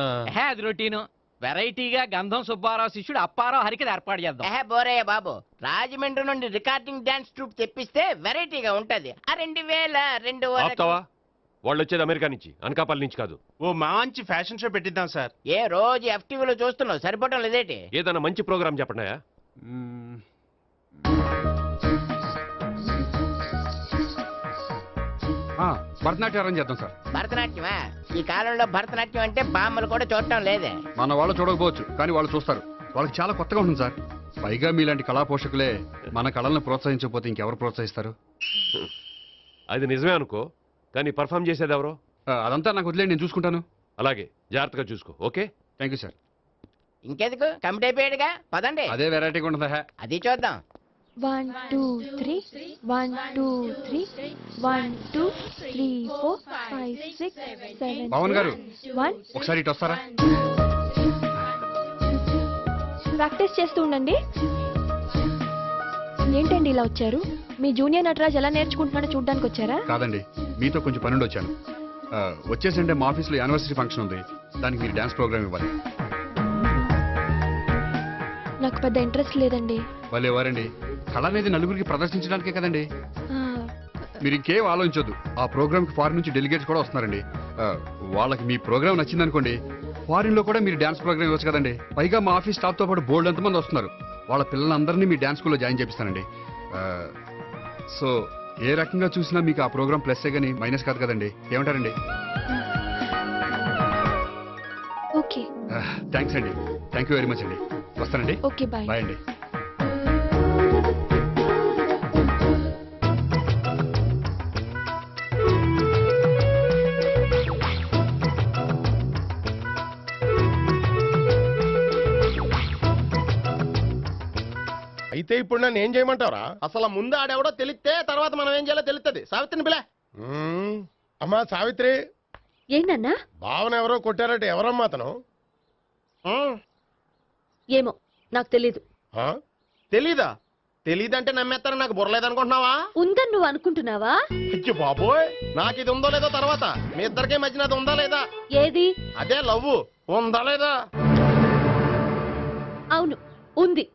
అది రొటీను. వెరైటీగా గంధం సుబ్బారావు శిష్యుడు అప్పారావు హరికి ఏర్పాటు చేద్దాం. బోరయ్య బాబు, రాజమండ్రి నుండి రికార్డింగ్ డాన్స్ ట్రూప్ తెప్పిస్తే వెరైటీగా ఉంటది. 2002 ఆపుతావా? వాళ్ళు వచ్చేది అమెరికా నుంచి, అనకాపల్లి నుంచి కాదు. ఓ మంచి ఫ్యాషన్ షో పెట్టిద్దాం సార్. ఏ రోజు FTVలో చూస్తున్నావు, సరిపోవటం లేదేటి? ఏదైనా మంచి ప్రోగ్రామ్ చెప్పండి. భరతనాట్యం అరేంజ్ చేద్దాం సార్. భరతనాట్యమా? ఈ కాలంలో భరతనాట్యం అంటే బామ్మలు కూడా చూడటం లేదే. మన వాళ్ళు చూడకపోవచ్చు, కానీ వాళ్ళు చూస్తారు. వాళ్ళకి చాలా కొత్తగా ఉంటుంది సార్. పైగా మీలాంటి కళా పోషకులే మన కళలను ప్రోత్సహించకపోతే ఇంకెవరు ప్రోత్సహిస్తారు? అది నిజమే అనుకో, కానీ పర్ఫామ్ చేసేది ఎవరో? అదంతా నాకు వదిలేండి, నేను చూసుకుంటాను. అలాగే, జాగ్రత్తగా చూసుకో. Okay, thank you sir. ఇంకెందుకు, కమిటీ అయిపోయాడుగా, పదండి. అదే వెరైటీగా ఉంటుందా? అది చూద్దాం. 1 2 3 1 2 3 1 2 3 4 5 6 7 పవన్ గారు 1 ఒకసారి ఇటు వస్తారా? ప్రాక్టీస్ చేస్తూ ఉండండి. ఏంటండి ఇలా వచ్చారు? మీ జూనియర్ నటరాజ్ ఎలా నేర్చుకుంటున్నాడో చూడడానికి వచ్చారా? కాదండి, మీతో కొంచెం పనుండి వచ్చాను. వచ్చేసంటే మా ఆఫీస్లో యానివర్సరీ ఫంక్షన్ ఉంది, దానికి మీరు డ్యాన్స్ ప్రోగ్రామ్ ఇవ్వాలి. నాకు పెద్ద ఇంట్రెస్ట్ లేదండి. వాళ్ళు ఎవరండి? కళ అనేది నలుగురికి ప్రదర్శించడానికే కదండి. మీరు ఇంకేం ఆలోచించొద్దు. ఆ ప్రోగ్రామ్కి ఫారిన్ నుంచి డెలిగేట్స్ కూడా వస్తున్నారండి. వాళ్ళకి మీ ప్రోగ్రామ్ నచ్చిందనుకోండి, ఫారిన్ లో కూడా మీరు డ్యాన్స్ ప్రోగ్రామ్ ఇవ్వచ్చు కదండి. పైగా మా ఆఫీస్ స్టాఫ్ తో పాటు బోల్డ్ ఎంతమంది వస్తున్నారు. వాళ్ళ పిల్లలందరినీ మీ డ్యాన్స్ స్కూల్లో జాయిన్ చేపిస్తానండి. సో ఏ రకంగా చూసినా మీకు ఆ ప్రోగ్రామ్ ప్లస్సే కానీ మైనస్ కాదు కదండి. ఏమంటారండి? ఓకే, థ్యాంక్స్ అండి. థ్యాంక్ యూ వెరీ మచ్ అండి. వస్తానండి. Okay, bye. బాయ్ అండి. అయితే ఇప్పుడు నన్ను ఏం చేయమంటారా? అసలు ముందు ఆడెవడో తెలిస్తే తర్వాత మనం ఏం చేయాలో తెలుస్తుంది. సావిత్రిని పిల్ల. అమ్మా సావిత్రి. ఏంటన్నా? భావన ఎవరో కొట్టారట. ఎవరమ్మా అతను? ఏమో నాకు తెలీదు. తెలీదా? తెలీదంటే నమ్మేస్తారని నాకు బుర్రలేదనుకుంటున్నావా? ఉందని నువ్వు అనుకుంటున్నావా? అయ్యో బాబోయ్, నాకు ఇది ఉందో లేదో తర్వాత. మీ ఇద్దరికే మధ్యన అది ఉందా లేదా? ఏది? అదే లవ్ ఉందా లేదా? అవును, ఉంది.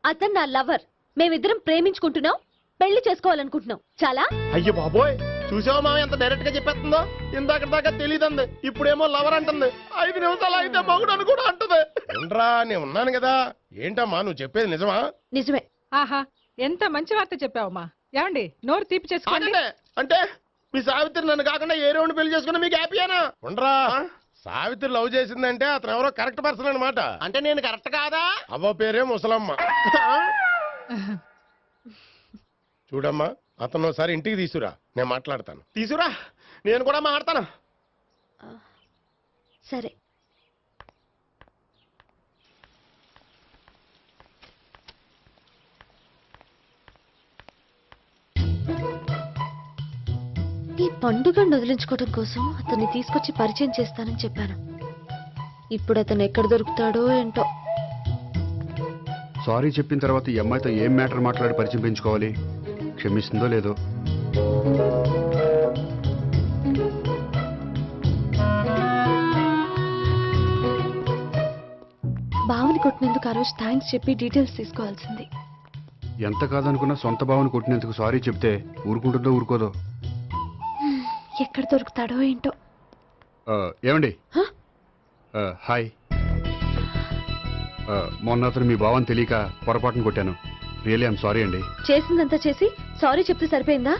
అతను నా లవర్. మేమిద్దరం ప్రేమించుకుంటున్నాం, పెళ్లి చేసుకోవాలనుకుంటున్నాం. చాలా. అయ్యో బాబోయ్, చూసావా మామ ఎంత డైరెక్ట్ గా చెప్పేస్తుందో? ఇందాక దాకా తెలియదండి, ఇప్పుడేమో లవర్ అంటుంది. 5 నిమిషాలు అయితే మగుడు అని కూడా అంటుంది. ఏంట్రా, నేను ఉన్నాను కదా. ఏంటమ్మా నువ్వు చెప్పేది నిజమా? నిజమే. ఆహా, ఎంత మంచి వార్త చెప్పావమ్మా. ఏమండి, నోరు తీపి చేసుకోండి. అంటే మీ సావిత్రి నన్ను కాకుండా ఏ రౌండ్ పెళ్లి చేసుకున్నా మీకు హ్యాపీయేనా? ఉండరా, సావిత్రి లవ్ చేసిందంటే అతను ఎవరో కరెక్ట్ పర్సన్ అనమాట. అంటే నేను కరెక్ట్ కాదా? అవ్వ పేరే ముసలమ్మ. చూడమ్మా, అతను ఒకసారి ఇంటికి తీసుకురా, నేను మాట్లాడతాను. తీసుకురా, నేను కూడా మాట్లాడతాను. సరే. ఈ పండుగను వదిలించుకోవడం కోసం అతన్ని తీసుకొచ్చి పరిచయం చేస్తానని చెప్పాను. ఇప్పుడు అతను ఎక్కడ దొరుకుతాడో ఏంటో. సారీ చెప్పిన తర్వాత ఈ అమ్మాయితో ఏం మ్యాటర్ మాట్లాడి పరిచయం పెంచుకోవాలి? క్షమిస్తుందో లేదో. బావని కొట్టినందుకు ఆ రోజు థ్యాంక్స్ చెప్పి డీటెయిల్స్ తీసుకోవాల్సింది. ఎంత కాదనుకున్నా సొంత భావన కొట్టినందుకు సారీ చెప్తే ఊరుకుంటుందో ఊరుకోదో. ఎక్కడ దొరుకుతాడో ఏంటో. ఏమండి? హాయ్. మొన్న అతను మీ భావని తెలియక పొరపాటును కొట్టాను. రియల్లీ ఐఎమ్ సారీ అండి. చేసిందంతా చేసి సారీ చెప్తే సరిపోయిందా?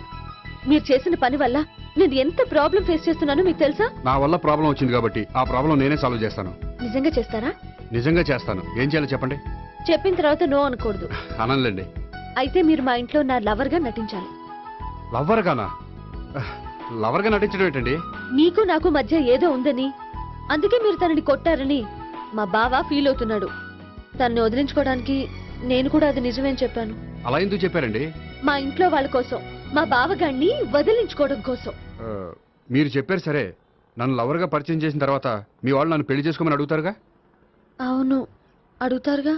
మీరు చేసిన పని వల్ల నేను ఎంత ప్రాబ్లం ఫేస్ చేస్తున్నానో మీకు తెలుసా? నా వల్ల ప్రాబ్లం వచ్చింది కాబట్టి ఆ ప్రాబ్లం నేనే సాల్వ్ చేస్తాను. నిజంగా చేస్తారా? నిజంగా చేస్తాను. ఏం చేయాలో చెప్పండి. చెప్పిన తర్వాత నో అనకూడదు. అనంలేండి. అయితే మీరు మా ఇంట్లో నా లవర్ గా నటించాలి. లవర్గానా? లవర్గా నటించడం ఏంటండి? నీకు నాకు మధ్య ఏదో ఉందని, అందుకే మీరు తనని కొట్టారని మా బావ ఫీల్ అవుతున్నాడు. తనని వదిలించుకోవడానికి నేను కూడా అది నిజమేని చెప్పాను. అలా ఎందుకు చెప్పారండి? మా ఇంట్లో వాళ్ళ కోసం, మా బావగాడిని వదిలించుకోవడం కోసం. మీరు చెప్పారు సరే, నన్ను లవర్గా పరిచయం చేసిన తర్వాత మీ వాళ్ళు నన్ను పెళ్లి చేసుకోమని అడుగుతారుగా? అవును, అడుగుతారుగా.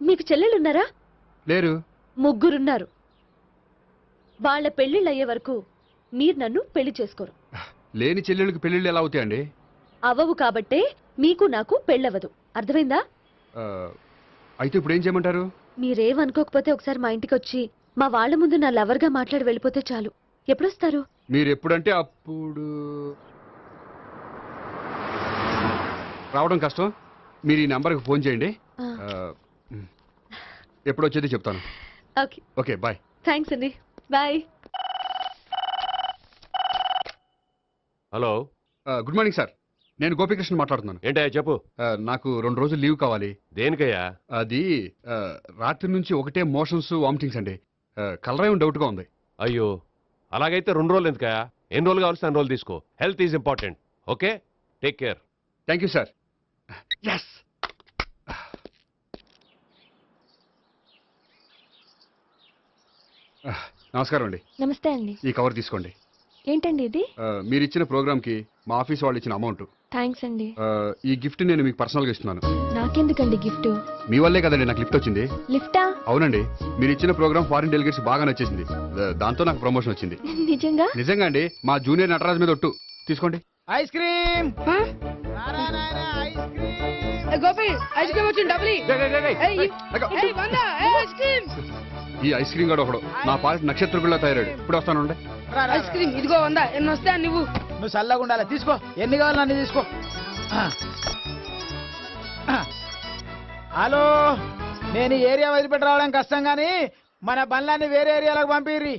మీకు చెల్లెలున్నారా? లేరు. ముగ్గురున్నారు. వాళ్ళ పెళ్లిళ్ళు అయ్యే వరకు మీరు నన్ను పెళ్లి చేసుకోరు. లేని చెల్లెళ్ళకి పెళ్లిళ్ళు ఎలా అవుతాయండి? అవ్వవు కాబట్టే మీకు నాకు పెళ్ళవదు. అర్థమైందా? అయితే ఇప్పుడు ఏం చేయమంటారు? మీరేమనుకోకపోతే ఒకసారి మా ఇంటికి వచ్చి మా వాళ్ళ ముందు నా లవర్గా మాట్లాడి వెళ్ళిపోతే చాలు. ఎప్పుడొస్తారు? మీరు ఎప్పుడంటే అప్పుడు. రావడం కష్టం. మీరు ఈ నెంబర్కి ఫోన్ చేయండి. ఎప్పుడు వచ్చేది చెప్తాను. ఓకే. Okay, bye. థ్యాంక్స్ అండి. Bye. Hello. Good morning sir. నేను గోపికృష్ణ మాట్లాడుతున్నాను. ఏంటయ్యా చెప్పు. నాకు 2 రోజులు లీవ్ కావాలి. దేనికయ్యా? అది రాత్రి నుంచి ఒకటే మోషన్స్, వామిటింగ్స్ అండి. కలరేం డౌట్గా ఉంది. అయ్యో, అలాగైతే 2 రోజులు ఎందుకయ్యా? ఎన్ని రోజులు కావాల్సిన 2 రోజులు తీసుకో. Health is important. Okay, take care. Thank you sir. Yes. నమస్కారం అండి. నమస్తే అండి. ఈ కవర్ తీసుకోండి. ఏంటండి ఇది? మీరు ఇచ్చిన ప్రోగ్రామ్కి మా ఆఫీస్ వాళ్ళు ఇచ్చిన అమౌంట్. థ్యాంక్స్ అండి. ఈ గిఫ్ట్ నేను మీకు పర్సనల్గా ఇస్తున్నాను. నాకెందుకండి గిఫ్ట్? మీ వల్లే కదండి నాకు లిఫ్ట్ వచ్చింది. లిఫ్టా? అవునండి, మీరు ఇచ్చిన ప్రోగ్రామ్ ఫారిన్ డెలిగేట్స్ బాగా నచ్చేసింది. దాంతో నాకు ప్రమోషన్ వచ్చింది. నిజంగా? నిజంగా అండి. మా జూనియర్ నటరాజ్ మీద ఒట్టు. తీసుకోండి. Ice cream. Gopi ice cream వచ్చింది. డబ్బులు ఐస్ క్రీమ్. ఈ ఐస్ క్రీమ్ గడు ఒకడు నా పాలిట నక్షత్రకుల్లా తయారాడు. ఇప్పుడు వస్తాను. ఐస్ క్రీమ్ ఇదిగో 100. ఎన్ని వస్తాయి నువ్వు? నువ్వు చల్లగా ఉండాలి. తీసుకో, ఎన్ని కావాలి అన్ని తీసుకో. హలో, నేను ఈ ఏరియా వదిలిపెట్టి రావడం కష్టం గానీ మన బండ్లన్నీ వేరే ఏరియాలకు పంపిర్రి.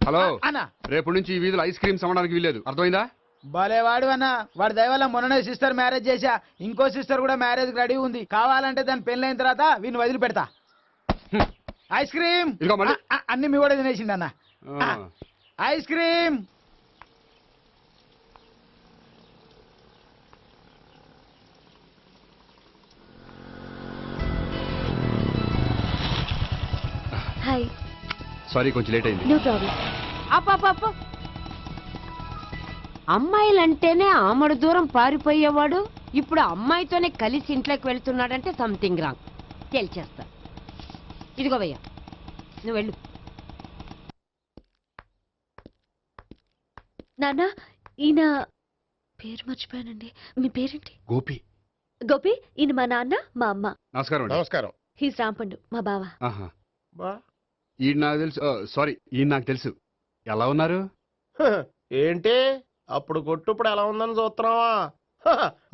హలో అన్న, రేపు నుంచి ఈ వీధిలో ఐస్ క్రీమ్స్ అమ్మడానికి వీల్లేదు. అర్థమైందా? భలేవాడు అన్న. వాడి దయవల్ల మొన్ననే సిస్టర్ మ్యారేజ్ చేశా. ఇంకో సిస్టర్ కూడా మ్యారేజ్ రెడీ ఉంది. కావాలంటే దాని పెళ్ళైన తర్వాత వీడిని వదిలిపెడతా. ఐస్ క్రీమ్ అన్ని మీ కూడా తినేసిండి అన్న. Ice cream. హాయ్. సారీ, కొంచెం లేట్ అయింది. No problem. అప్ప అమ్మాయిలంటేనే ఆమడు దూరం పారిపోయేవాడు ఇప్పుడు అమ్మాయితోనే కలిసి ఇంట్లోకి వెళ్తున్నాడంటే సంథింగ్ రాంగ్. తేల్చేస్తా. ఇదిగో భయ్యా, నువ్వు వెళ్ళు. నాన్న, ఈయన పేరు మర్చిపోయానండి. మీ పేరేంటి? గోపి. గోపి, ఈయన మా నాన్న, మా అమ్మ. నమస్కారం. నమస్కారం. హీస్ రాంపండు, మా బావ. ఈయన నాకు తెలుసు. సారీ, ఈయన నాకు తెలుసు. ఎలా ఉన్నారు? ఏంటి అప్పుడు కొట్టు ఇప్పుడు ఎలా ఉందని చూస్తున్నావా?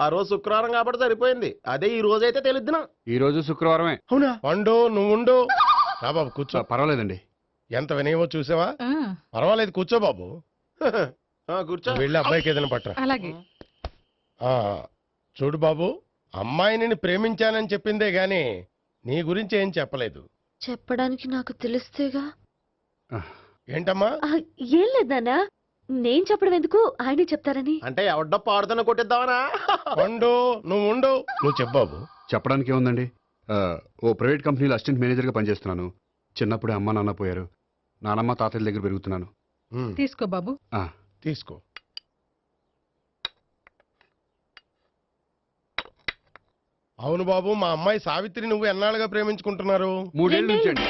ఆ రోజు శుక్రవారం కాబట్టి సరిపోయింది. అదే ఈ రోజు అయితే తెలిద్దునా. ఈ రోజు శుక్రవారమే. అవునా? వండు, నువ్వు ఉండు. రా బాబు కూర్చో. పర్వాలేదండి. ఎంత వినయమో చూసావా? పర్వాలేదు, కూర్చో బాబు. కూర్చో. వెళ్ళి అబ్బాయికి ఏదైనా పట్టరా. అలాగే. చూడు బాబు, అమ్మాయిని ప్రేమించానని చెప్పిందే గాని నీ గురించి ఏం చెప్పలేదు. చెప్పడానికి నాకు తెలిస్తేగా. ఏంటమ్మా? ఏం లేదు నాన్న, నేను చెప్పడం ఎందుకు, ఆయనే చెప్తారని. అంటే ఎవడ్డో పాడుతున్న కొట్టిద్దామనా? వండు, నువ్వు ఉండు. నువ్వు చెప్పు బాబు. చెప్పడానికి ఏముందండి, ఓ ప్రైవేట్ కంపెనీలో అసిస్టెంట్ మేనేజర్గా పనిచేస్తున్నాను. చిన్నప్పుడే అమ్మ నాన్న పోయారు. నానమ్మ తాతయ్య దగ్గర పెరుగుతున్నాను. తీసుకో బాబు. తీసుకో. అవును బాబు, మా అమ్మాయి సావిత్రి నువ్వు ఎన్నాళ్ళుగా ప్రేమించుకుంటున్నారు? 3 ఏళ్ళ నుంచి అండి.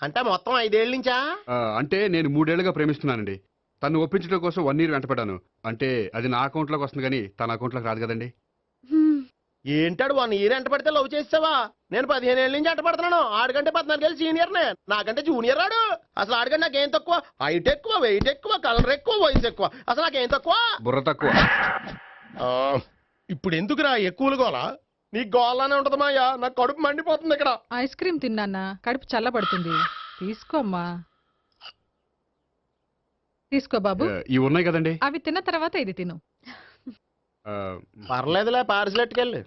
అంటే మొత్తం 5 ఏళ్ళ నుంచా? అంటే నేను 3 ఏళ్ళుగా ప్రేమిస్తున్నానండి. తను ఒప్పించడం కోసం 1 year వెంటపడ్డాను. అంటే అది నా అకౌంట్లోకి వస్తుంది కానీ తన అకౌంట్లోకి రాదు కదండి. ఏంటాడు 1 year ఎంట పడితే లవ్ చేసావా? నేను 15 ఏళ్ళ నుంచి ఎంట పడుతున్నాను. ఆడికంటే 14 ఏళ్ళు సీనియర్నే. నాకంటే జూనియర్ ఆడు. అసలు ఆడికంటే నాకేం తక్కువ? హైట్ ఎక్కువ, వెయిట్ ఎక్కువ, కలర్ ఎక్కువ, వయసు ఎక్కువ. అసలు నాకేం తక్కువ? బుర్ర తక్కువ. ఇప్పుడు ఎందుకురా ఎక్కువలు గోలా? నీకు గోలానే ఉంటదమాయ్యా. నాకు కడుపు మండిపోతుంది ఇక్కడ. ఐస్ క్రీమ్ తిన్నానా, కడుపు చల్లబడుతుంది. తీసుకోమ్మా. తీసుకో బాబు. ఇవి ఉన్నాయి కదండి. అవి తిన్న తర్వాత ఇది తిను. ఆ, పర్లేదులే పార్సిల్ ఎట్టుకెళ్ళి.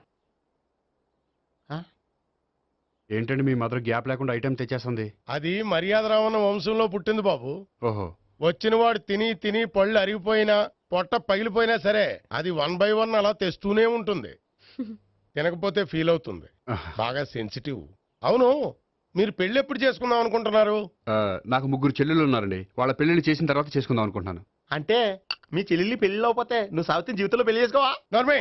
ఏంటండి మీ మదర్ గ్యాప్ లేకుండా ఐటెం తెచ్చేస్తుంది? అది మర్యాద రావణ వంశంలో పుట్టింది బాబు. ఓహో. వచ్చిన వాడు తిని తిని పళ్ళు అరిగిపోయినా పొట్ట పగిలిపోయినా సరే అది 1 by 1 అలా తెస్తూనే ఉంటుంది. తినకపోతే ఫీల్ అవుతుంది. బాగా సెన్సిటివ్. అవును, మీరు పెళ్లి ఎప్పుడు చేసుకుందాం అనుకుంటున్నారు? నాకు 3 చెల్లెళ్ళు ఉన్నారండి. వాళ్ళ పెళ్లిళ్ళు చేసిన తర్వాత చేసుకుందాం అనుకుంటున్నాను. అంటే మీ చెల్లి పెళ్లి లేకపోతే నువ్వు సావిత్రి జీవితంలో పెళ్లి చేసుకోవా? నార్మే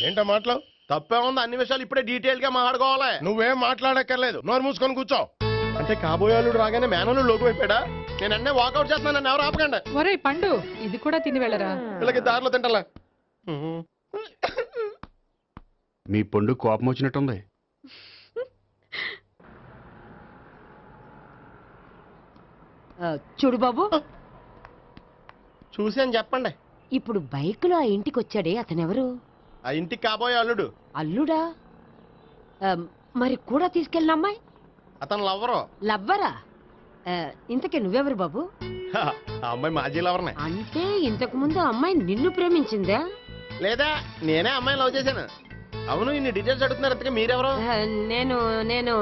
ఏంటో మాటలు? తప్పే ఉంది, అన్ని విషయాలు ఇప్పుడే డీటెయిల్ గా మాట్లాడుకోవాలి. నువ్వేం మాట్లాడక్కర్లేదు, నోరు మూసుకొని కూర్చో. అంటే కాబోయేవాళ్ళు రాగానే మేనలు లోకి అయిపోయాడా? నేను అన్నీ వాకౌట్ చేస్తున్నాను, నన్ను ఎవరు ఆపకండి. ఒరే పండు ఇది కూడా తిని వెళ్ళరా. వీళ్ళకి దారిలో తింటలా. మీ పండు కోపం వచ్చినట్టుంది. చూడు బాబు, చూసి అని చెప్పండి. ఇప్పుడు బైకులో ఆ ఇంటికి వచ్చాడే అతనెవరు? ఆ ఇంటికి కాబోయే అల్లుడు. అల్లుడా? మరి కూడా తీసుకెళ్ళిన అమ్మాయి? అతను లవ్వరు. లవ్వరా? ఇంతకీ నువ్వెవరు బాబు? ఆ అమ్మాయి మాజీ లవర్నే. అంటే ఇంతకు ముందు అమ్మాయి నిన్ను ప్రేమించిందా? లేదా నేనే అమ్మాయిని లవ్ చేశాను. అవును, ఇన్ని డీటెయిల్స్ అడుగుతున్నారు. ఇంతకీ మీరెవరు? నేను నేను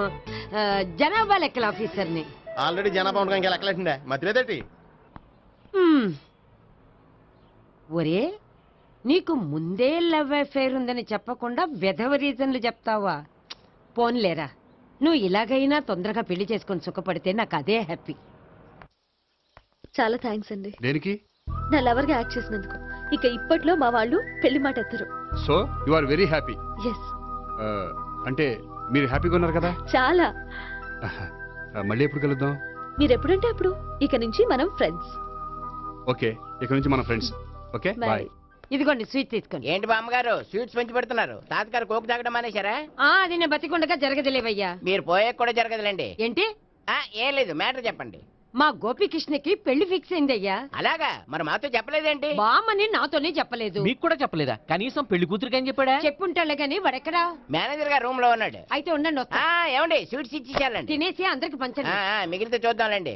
జనాభా లెక్కల ఆఫీసర్ని. ఆల్రెడీ జనాభా ఉండగా ఇంకా లెక్కలేసిందే మధ్యలేదేటి? ఒరే, నీకు ముందే లవ్ అఫైర్ ఉందని చెప్పకుండా వెధవ రీజన్లు చెప్తావా? పోన్లేరా, నువ్వు ఇలాగైనా తొందరగా పెళ్లి చేసుకొని సుఖపడితే నాకు అదే హ్యాపీ. చాలా థ్యాంక్స్ అండి. దేనికి? నా లవర్ గా యాక్ట్ చేసినందుకు. ఇక ఇప్పట్లో మా వాళ్ళు పెళ్లి మాట ఎత్తరు. So you are very happy. Yes. అంటే మీరు హ్యాపీగా ఉన్నారు కదా? చాలా. మళ్ళీ ఎప్పుడు కలుద్దాం? మీరు ఎప్పుడంటే అప్పుడు. ఇక నుంచి మనం ఫ్రెండ్స్. ఓకే, ఇక నుంచి మన ఫ్రెండ్స్. Okay, bye. ఇదిగోండి స్వీట్ తీసుకోండి. ఏంటి బామ్మగారు స్వీట్స్ పెంచి పెడుతున్నారు? తాతగారు కోక్ తాగడం మానేశారా? అది నేను బతికుండగా జరగదులేవయ్యా. మీరు పోయే కూడా జరగదులేండి. ఏంటి? ఏం లేదు, మ్యాటర్ చెప్పండి. మా గోపికృష్ణకి పెళ్లి ఫిక్స్ అయిందయ్యా. అలాగా? మరి మాతో చెప్పలేదేంటి? బామ్మని నాతోనే చెప్పలేదు. మీకు కూడా చెప్పలేదా? కనీసం పెళ్లి కూతురికి అని చెప్పాడా? చెప్పుంటాలే గాని వాడెక్కడా? మేనేజర్ గారు రూమ్ లో ఉన్నాడు. అయితే ఉండండి, వస్తా. ఏమండి స్వీట్స్ ఇచ్చేసాలండి. తినేసి అందరికి పంచండి. మిగిలితే చూద్దాంలేండి.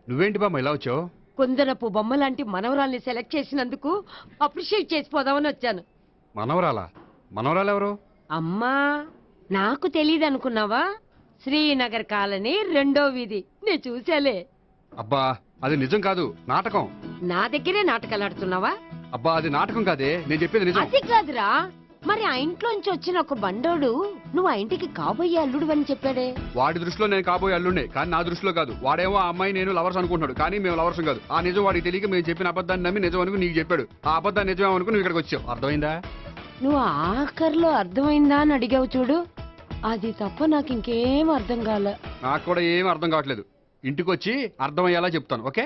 నువ్వేంటి బామ్మ ఇలా వచ్చావు? కుందనపు బొమ్మ లాంటి మనవరాల్ని సెలెక్ట్ చేసినందుకు అప్రిషియేట్ చేసిపోదామని వచ్చాను. మనవరాలా? మనవరాలు ఎవరు? అమ్మా, నాకు తెలియదు అనుకున్నావా? శ్రీనగర్ కాలనీ 2వ వీధి. నేను చూసాలే. అబ్బా, అది నిజం కాదు, నాటకం. నా దగ్గరే నాటకాలు ఆడుతున్నావా? అబ్బా, అది నాటకం కాదే, నేను చెప్పేది నిజం. అది కాదురా, మరి ఆ ఇంట్లోంచి వచ్చిన ఒక బండోడు నువ్వు ఆ ఇంటికి కాబోయే అల్లుడు అని చెప్పాడే. వాడి దృష్టిలో నేను కాబోయే అల్లుండే, కానీ నా దృష్టిలో కాదు. వాడేమో ఆ అమ్మాయి నేను లవర్స్ అనుకుంటున్నాడు, కానీ మేము లవర్స్ కాదు. ఆ నిజం వాడికి తెలియక మేము చెప్పిన అబద్ధాన్ని నమ్మి నిజం అనుకుని నీకు చెప్పాడు. ఆ అబద్ధాన్ని నిజం అనుకుని నువ్వు ఇక్కడికి వచ్చావు. అర్థమైందా? నువ్వు ఆఖర్లో అర్థమైందా అని అడిగావు చూడు, అది తప్ప నాకు ఇంకేం అర్థం కాలే. నాకు కూడా ఏం అర్థం కావట్లేదు. ఇంటికి వచ్చి అర్థమయ్యేలా చెప్తాను. ఓకే?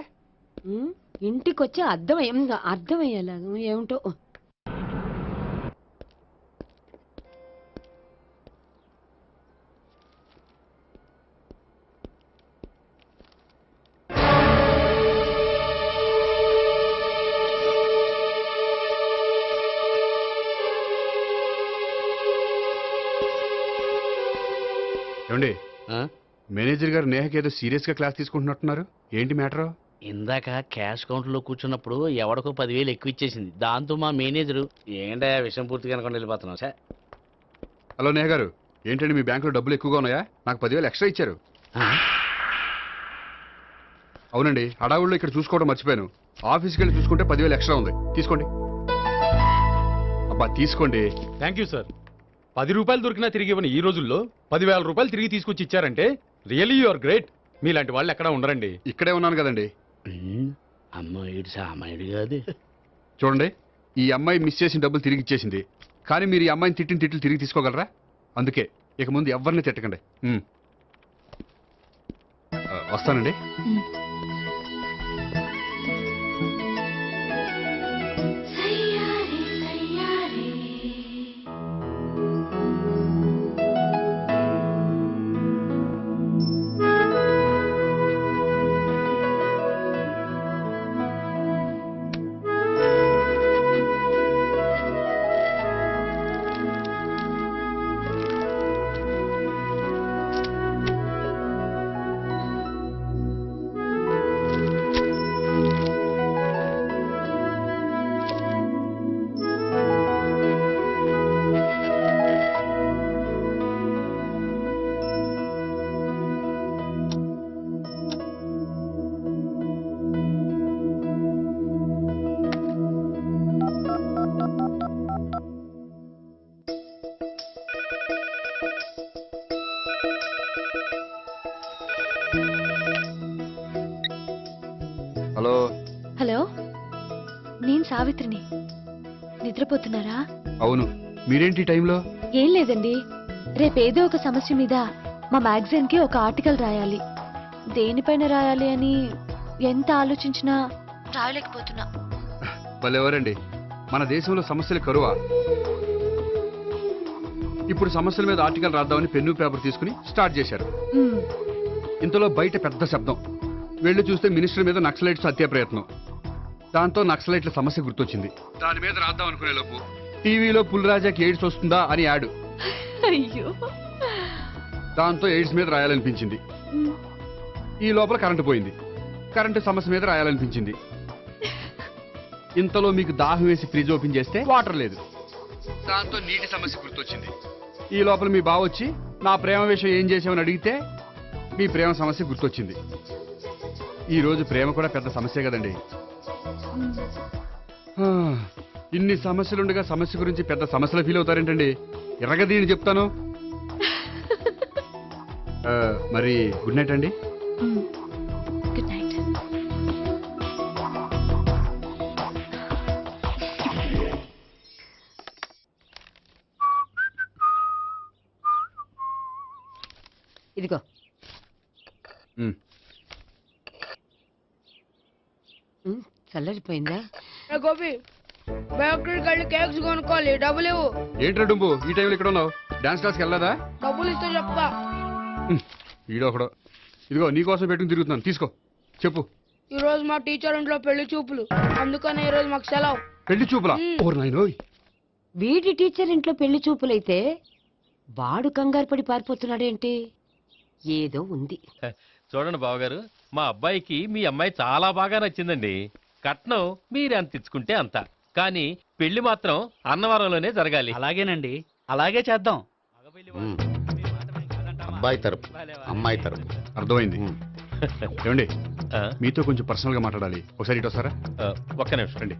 ఇంటికి వచ్చి అర్థమయ్యేలా ఏమిటో. ఏమండి, మేనేజర్ గారు నేహకి ఏదో సీరియస్ గా క్లాస్ తీసుకుంటున్నట్టున్నారు. ఏంటి మ్యాటర్? ఇందాక క్యాష్ కౌంటర్ లో కూర్చున్నప్పుడు ఎవడికో 10,000 ఎక్కువ ఇచ్చేసింది. దాంతో మా మేనేజరు ఏంటా విషయం పూర్తిగా అనుకోండి వెళ్ళిపోతున్నాం సార్. హలో నేహ గారు, ఏంటండి మీ బ్యాంకులో డబ్బులు ఎక్కువగా ఉన్నాయా? నాకు 10,000 ఎక్స్ట్రా ఇచ్చారు. అవునండి, హడావుల్లో ఇక్కడ చూసుకోవడం మర్చిపోయాను. ఆఫీస్కి వెళ్ళి చూసుకుంటే 10,000 ఎక్స్ట్రా ఉంది. తీసుకోండి. అబ్బా తీసుకోండి. Thank you sir. 10 రూపాయలు దొరికినా తిరిగి ఇవ్వని ఈ రోజుల్లో 10,000 రూపాయలు తిరిగి తీసుకొచ్చి ఇచ్చారంటే రియల్లీ యు ఆర్ గ్రేట్. మీలాంటి వాళ్ళు ఎక్కడా ఉండరండి. ఇక్కడే ఉన్నాను కదండి. అమ్మాయిడు సామాయుడు కాదు. చూడండి, ఈ అమ్మాయి మిస్ చేసిన డబ్బులు తిరిగి ఇచ్చేసింది. కానీ మీరు ఈ అమ్మాయిని తిట్టిన తిట్లు తిరిగి తీసుకోగలరా? అందుకే ఇక ముందు ఎవరిని తిట్టకండి. వస్తానండి. సావిత్రిని. నిద్రపోతున్నారా? అవును, మీరేంటి ఈ టైంలో? ఏం లేదండి, రేపేదో ఒక సమస్య మీద మా మ్యాగజైన్ కి ఒక ఆర్టికల్ రాయాలి. దేనిపైన రాయాలి అని ఎంత ఆలోచించినా రాయలేకపోతున్నా. వాళ్ళెవరండి, మన దేశంలో సమస్యలు కరువా? ఇప్పుడు సమస్యల మీద ఆర్టికల్ రాద్దామని పెన్ను పేపర్ తీసుకుని స్టార్ట్ చేశారు. ఇంతలో బయట పెద్ద శబ్దం. వెళ్ళి చూస్తే మినిస్టర్ మీద నక్సలైట్స్ హత్య ప్రయత్నం. దాంతో నక్సలైట్ల సమస్య గుర్తొచ్చింది. దాని మీద రాద్దాం అనుకునే లోపు టీవీలో పుల్రాజాకి ఎయిడ్స్ వస్తుందా అని యాడ్. అయ్యో, దాంతో ఎయిడ్స్ మీద రాయాలనిపించింది. ఈ లోపల కరెంటు పోయింది. కరెంటు సమస్య మీద రాయాలనిపించింది. ఇంతలో మీకు దాహం వేసి ఫ్రిడ్జ్ ఓపెన్ చేస్తే వాటర్ లేదు. దాంతో నీటి సమస్య గుర్తొచ్చింది. ఈ లోపల మీ బావ వచ్చి నా ప్రేమ విషయం ఏం చేసామని అడిగితే మీ ప్రేమ సమస్య గుర్తొచ్చింది. ఈ రోజు ప్రేమ కూడా పెద్ద సమస్య కదండి. ఇన్ని సమస్యలుండగా సమస్య గురించి పెద్ద సమస్యలు ఫీల్ అవుతారేంటండి? ఎర్రగదీని చెప్తాను. మరి గుడ్ నైట్ అండి. Good night. ఇదిగో. చల్లరిపోయిందా? గోపి, బేకరీకి వెళ్ళి కేక్స్ కొనుక్కోవాలి, డబ్బులు ఇవ్వు. ఏంట్రా డుంబు ఈ టైంలో ఇక్కడ ఉన్నావు? డాన్స్ క్లాస్కి వెళ్ళదా? డబ్బులు ఇస్తే చెప్తా. ఈడో ఒకడో. ఇదిగో నీకోసం పెట్టుకుని తిరుగుతున్నాను, తీసుకో. చెప్పు. ఈ రోజు మా టీచర్ ఇంట్లో పెళ్లి చూపులు, అందుకని ఈ రోజు మాకు సెలవు. పెళ్లి చూపులా? ఓర్ నాయనోయ్. వీడి టీచర్ ఇంట్లో పెళ్లి చూపులైతే వాడు కంగారు పడి పారిపోతున్నాడేంటి? ఏదో ఉంది. చూడండి బావగారు, మా అబ్బాయికి మీ అమ్మాయి చాలా బాగా నచ్చిందండి. కట్నం మీరు ఎంత ఇచ్చుకుంటే అంత, కానీ పెళ్లి మాత్రం అన్నవరంలోనే జరగాలి. అలాగేనండి, అలాగే చేద్దాం. అబ్బాయి తరపు, అమ్మాయి తరపు. అర్థమైంది. ఏమండి, మీతో కొంచెం పర్సనల్ గా మాట్లాడాలి. ఒకసారి ఇటు వస్తారా? ఒక్క నిమిషం రండి.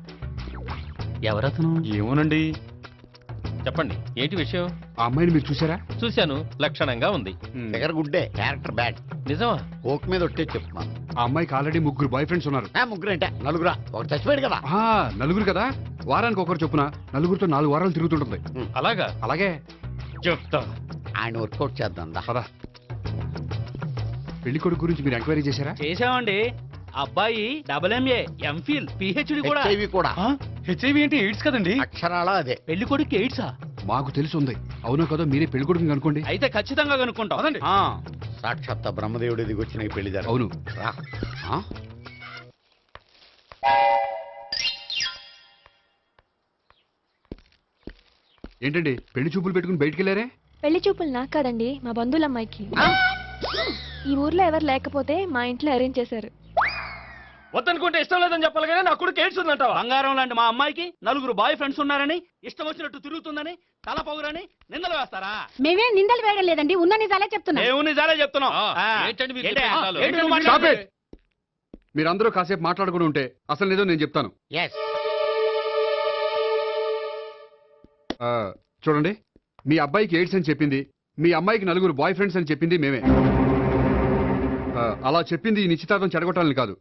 ఎవరతను? ఏమోనండి. చెప్పండి, ఏంటి విషయం? ఆ అమ్మాయిని మీరు చూసారా? చూశాను, లక్షణంగా ఉంది. దగ్గర గుడ్డే, క్యారెక్టర్ బ్యాడ్. నిజమా? కోక్ మీద ఒట్టే చెప్తున్నాను. ఆ అమ్మాయికి ఆల్రెడీ 3 బాయ్ ఫ్రెండ్స్ ఉన్నారు. ముగ్గురు అంటే నలుగురా? ఒకటి చచ్చిపోయాడు కదా. నలుగురు కదా, వారానికి ఒకరు చొప్పున నలుగురితో 4 వారాలు తిరుగుతుంటుంది. అలాగా? అలాగే చెప్తా. ఆయన వర్కౌట్ చేద్దాం. పదా. పెళ్లి కొడుకు గురించి మీరు ఎంక్వైరీ చేశారా? చేశామండి. అబ్బాయి MA, MPhil, PhD కూడా. హెచ్ఐవి కూడా. హెచ్ఐవి ఏంటి? ఎయిడ్స్ కదండి. అక్షరాల అదే. పెళ్లి కొడుకు ఎయిడ్సా? మాకు తెలిసి ఉంది. అవునో కదా, మీరే పెళ్లి కొడుకుని అనుకోండి. అయితే ఖచ్చితంగా కనుక్కుంటాం. సాక్షాత్ బ్రహ్మదేవుడి దిగి వచ్చిన ఈ పెళ్లి అవును. ఏంటండి పెళ్లి చూపులు పెట్టుకుని బయటికి వెళ్ళారే? పెళ్లి చూపులు నాకు కాదండి, మా బంధువుల అమ్మాయికి. ఈ ఊర్లో ఎవరు లేకపోతే మా ఇంట్లో అరేంజ్ చేశారు. వద్దనుకుంటే ఇష్టం లేదని చెప్పాలి కానీ నా కొడుకు ఎయిడ్స్ ఉందంటావా? బంగారం లాంటి మా అమ్మాయికి 4 బాయ్ ఫ్రెండ్స్ ఉన్నారని, ఇష్టం వచ్చినట్టు తిరుగుతుందని, తల పొగరని నిందలు వేస్తారా? మేమేం నిందలు వేయడం లేదండి, ఉన్న నిజాలే చెప్తున్నా. మేము నిజాలే చెప్తున్నాం. ఏంటండి మీరు ఏంటి? చెప్పే నిజాలు? ఏంటి నువ్వు మాట్లాడేది? మీరందరూ కాసేపు మాట్లాడుకుని ఉంటే అసలు నిజం నేను చెప్తాను. చూడండి, మీ అబ్బాయికి ఎయిడ్స్ అని చెప్పింది, మీ అమ్మాయికి 4 బాయ్ ఫ్రెండ్స్ అని చెప్పింది మేమే. అలా చెప్పింది ఈ నిశ్చితార్థం చెడగొట్టాలని కాదు,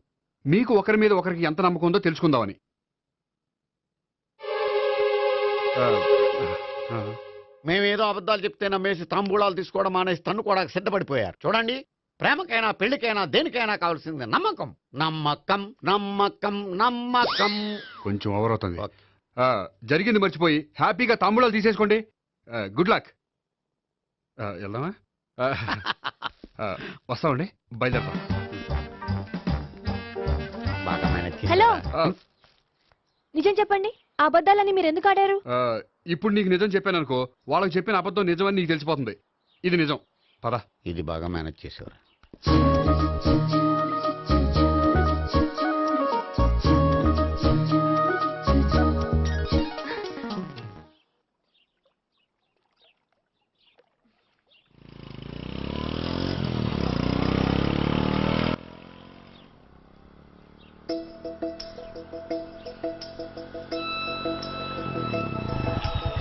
మీకు ఒకరి మీద ఒకరికి ఎంత నమ్మకం ఉందో తెలుసుకుందామని. మేమేదో అబద్ధాలు చెప్తే నమ్మేసి తాంబూలాలు తీసుకోవడం మానేసి తన్నుకోవడానికి సిద్ధపడిపోయారు. చూడండి, ప్రేమకైనా పెళ్లికైనా దేనికైనా కావాల్సింది నమ్మకం. నమ్మకం, నమ్మకం, నమ్మకం. కొంచెం ఓవర్ అవుతుంది. జరిగింది మర్చిపోయి హ్యాపీగా తాంబూలాలు తీసేసుకోండి. Good luck. వెళ్దామా? వస్తామండి, బయలుదేరతాం. హలో, నిజం చెప్పండి, ఆ అబద్ధాలని మీరు ఎందుకు ఆడారు? ఇప్పుడు నీకు నిజం చెప్పాను అనుకో, వాళ్ళకి చెప్పిన అబద్ధం నిజమని నీకు తెలిసిపోతుంది. ఇది నిజం. పదా. ఇది బాగా మేనేజ్ చేసేవారు.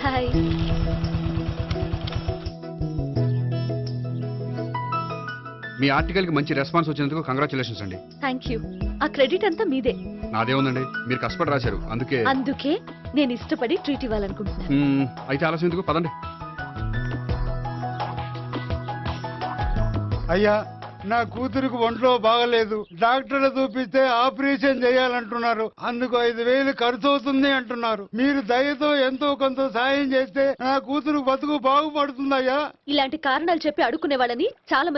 హాయ్. మీ ఆర్టికల్ కి మంచి రెస్పాన్స్ వచ్చినందుకు కంగ్రాచులేషన్స్ అండి. Thank you. ఆ క్రెడిట్ అంతా మీదే. నాదేముందండి, మీరు కష్టపడి రాశారు అందుకే. అందుకే నేను ఇష్టపడి ట్రీట్ ఇవ్వాలనుకుంటున్నాను. అయితే ఆలస్యం ఎందుకు, పదండి. అయ్యా, నా కూతురికి ఒంట్లో బాగలేదు, డాక్టర్లు చూపిస్తే ఆపరేషన్ చేయాలంటున్నారు. అందుకు 5,000 ఖర్చు అవుతుంది అంటున్నారు. మీరు దయతో ఎంతో కొంత సాయం చేస్తే నా కూతురు బతుకు బాగుపడుతుందయ్యా. ఇలాంటి కారణాలు చెప్పి అడుక్కునే వాళ్ళని చాలా మంది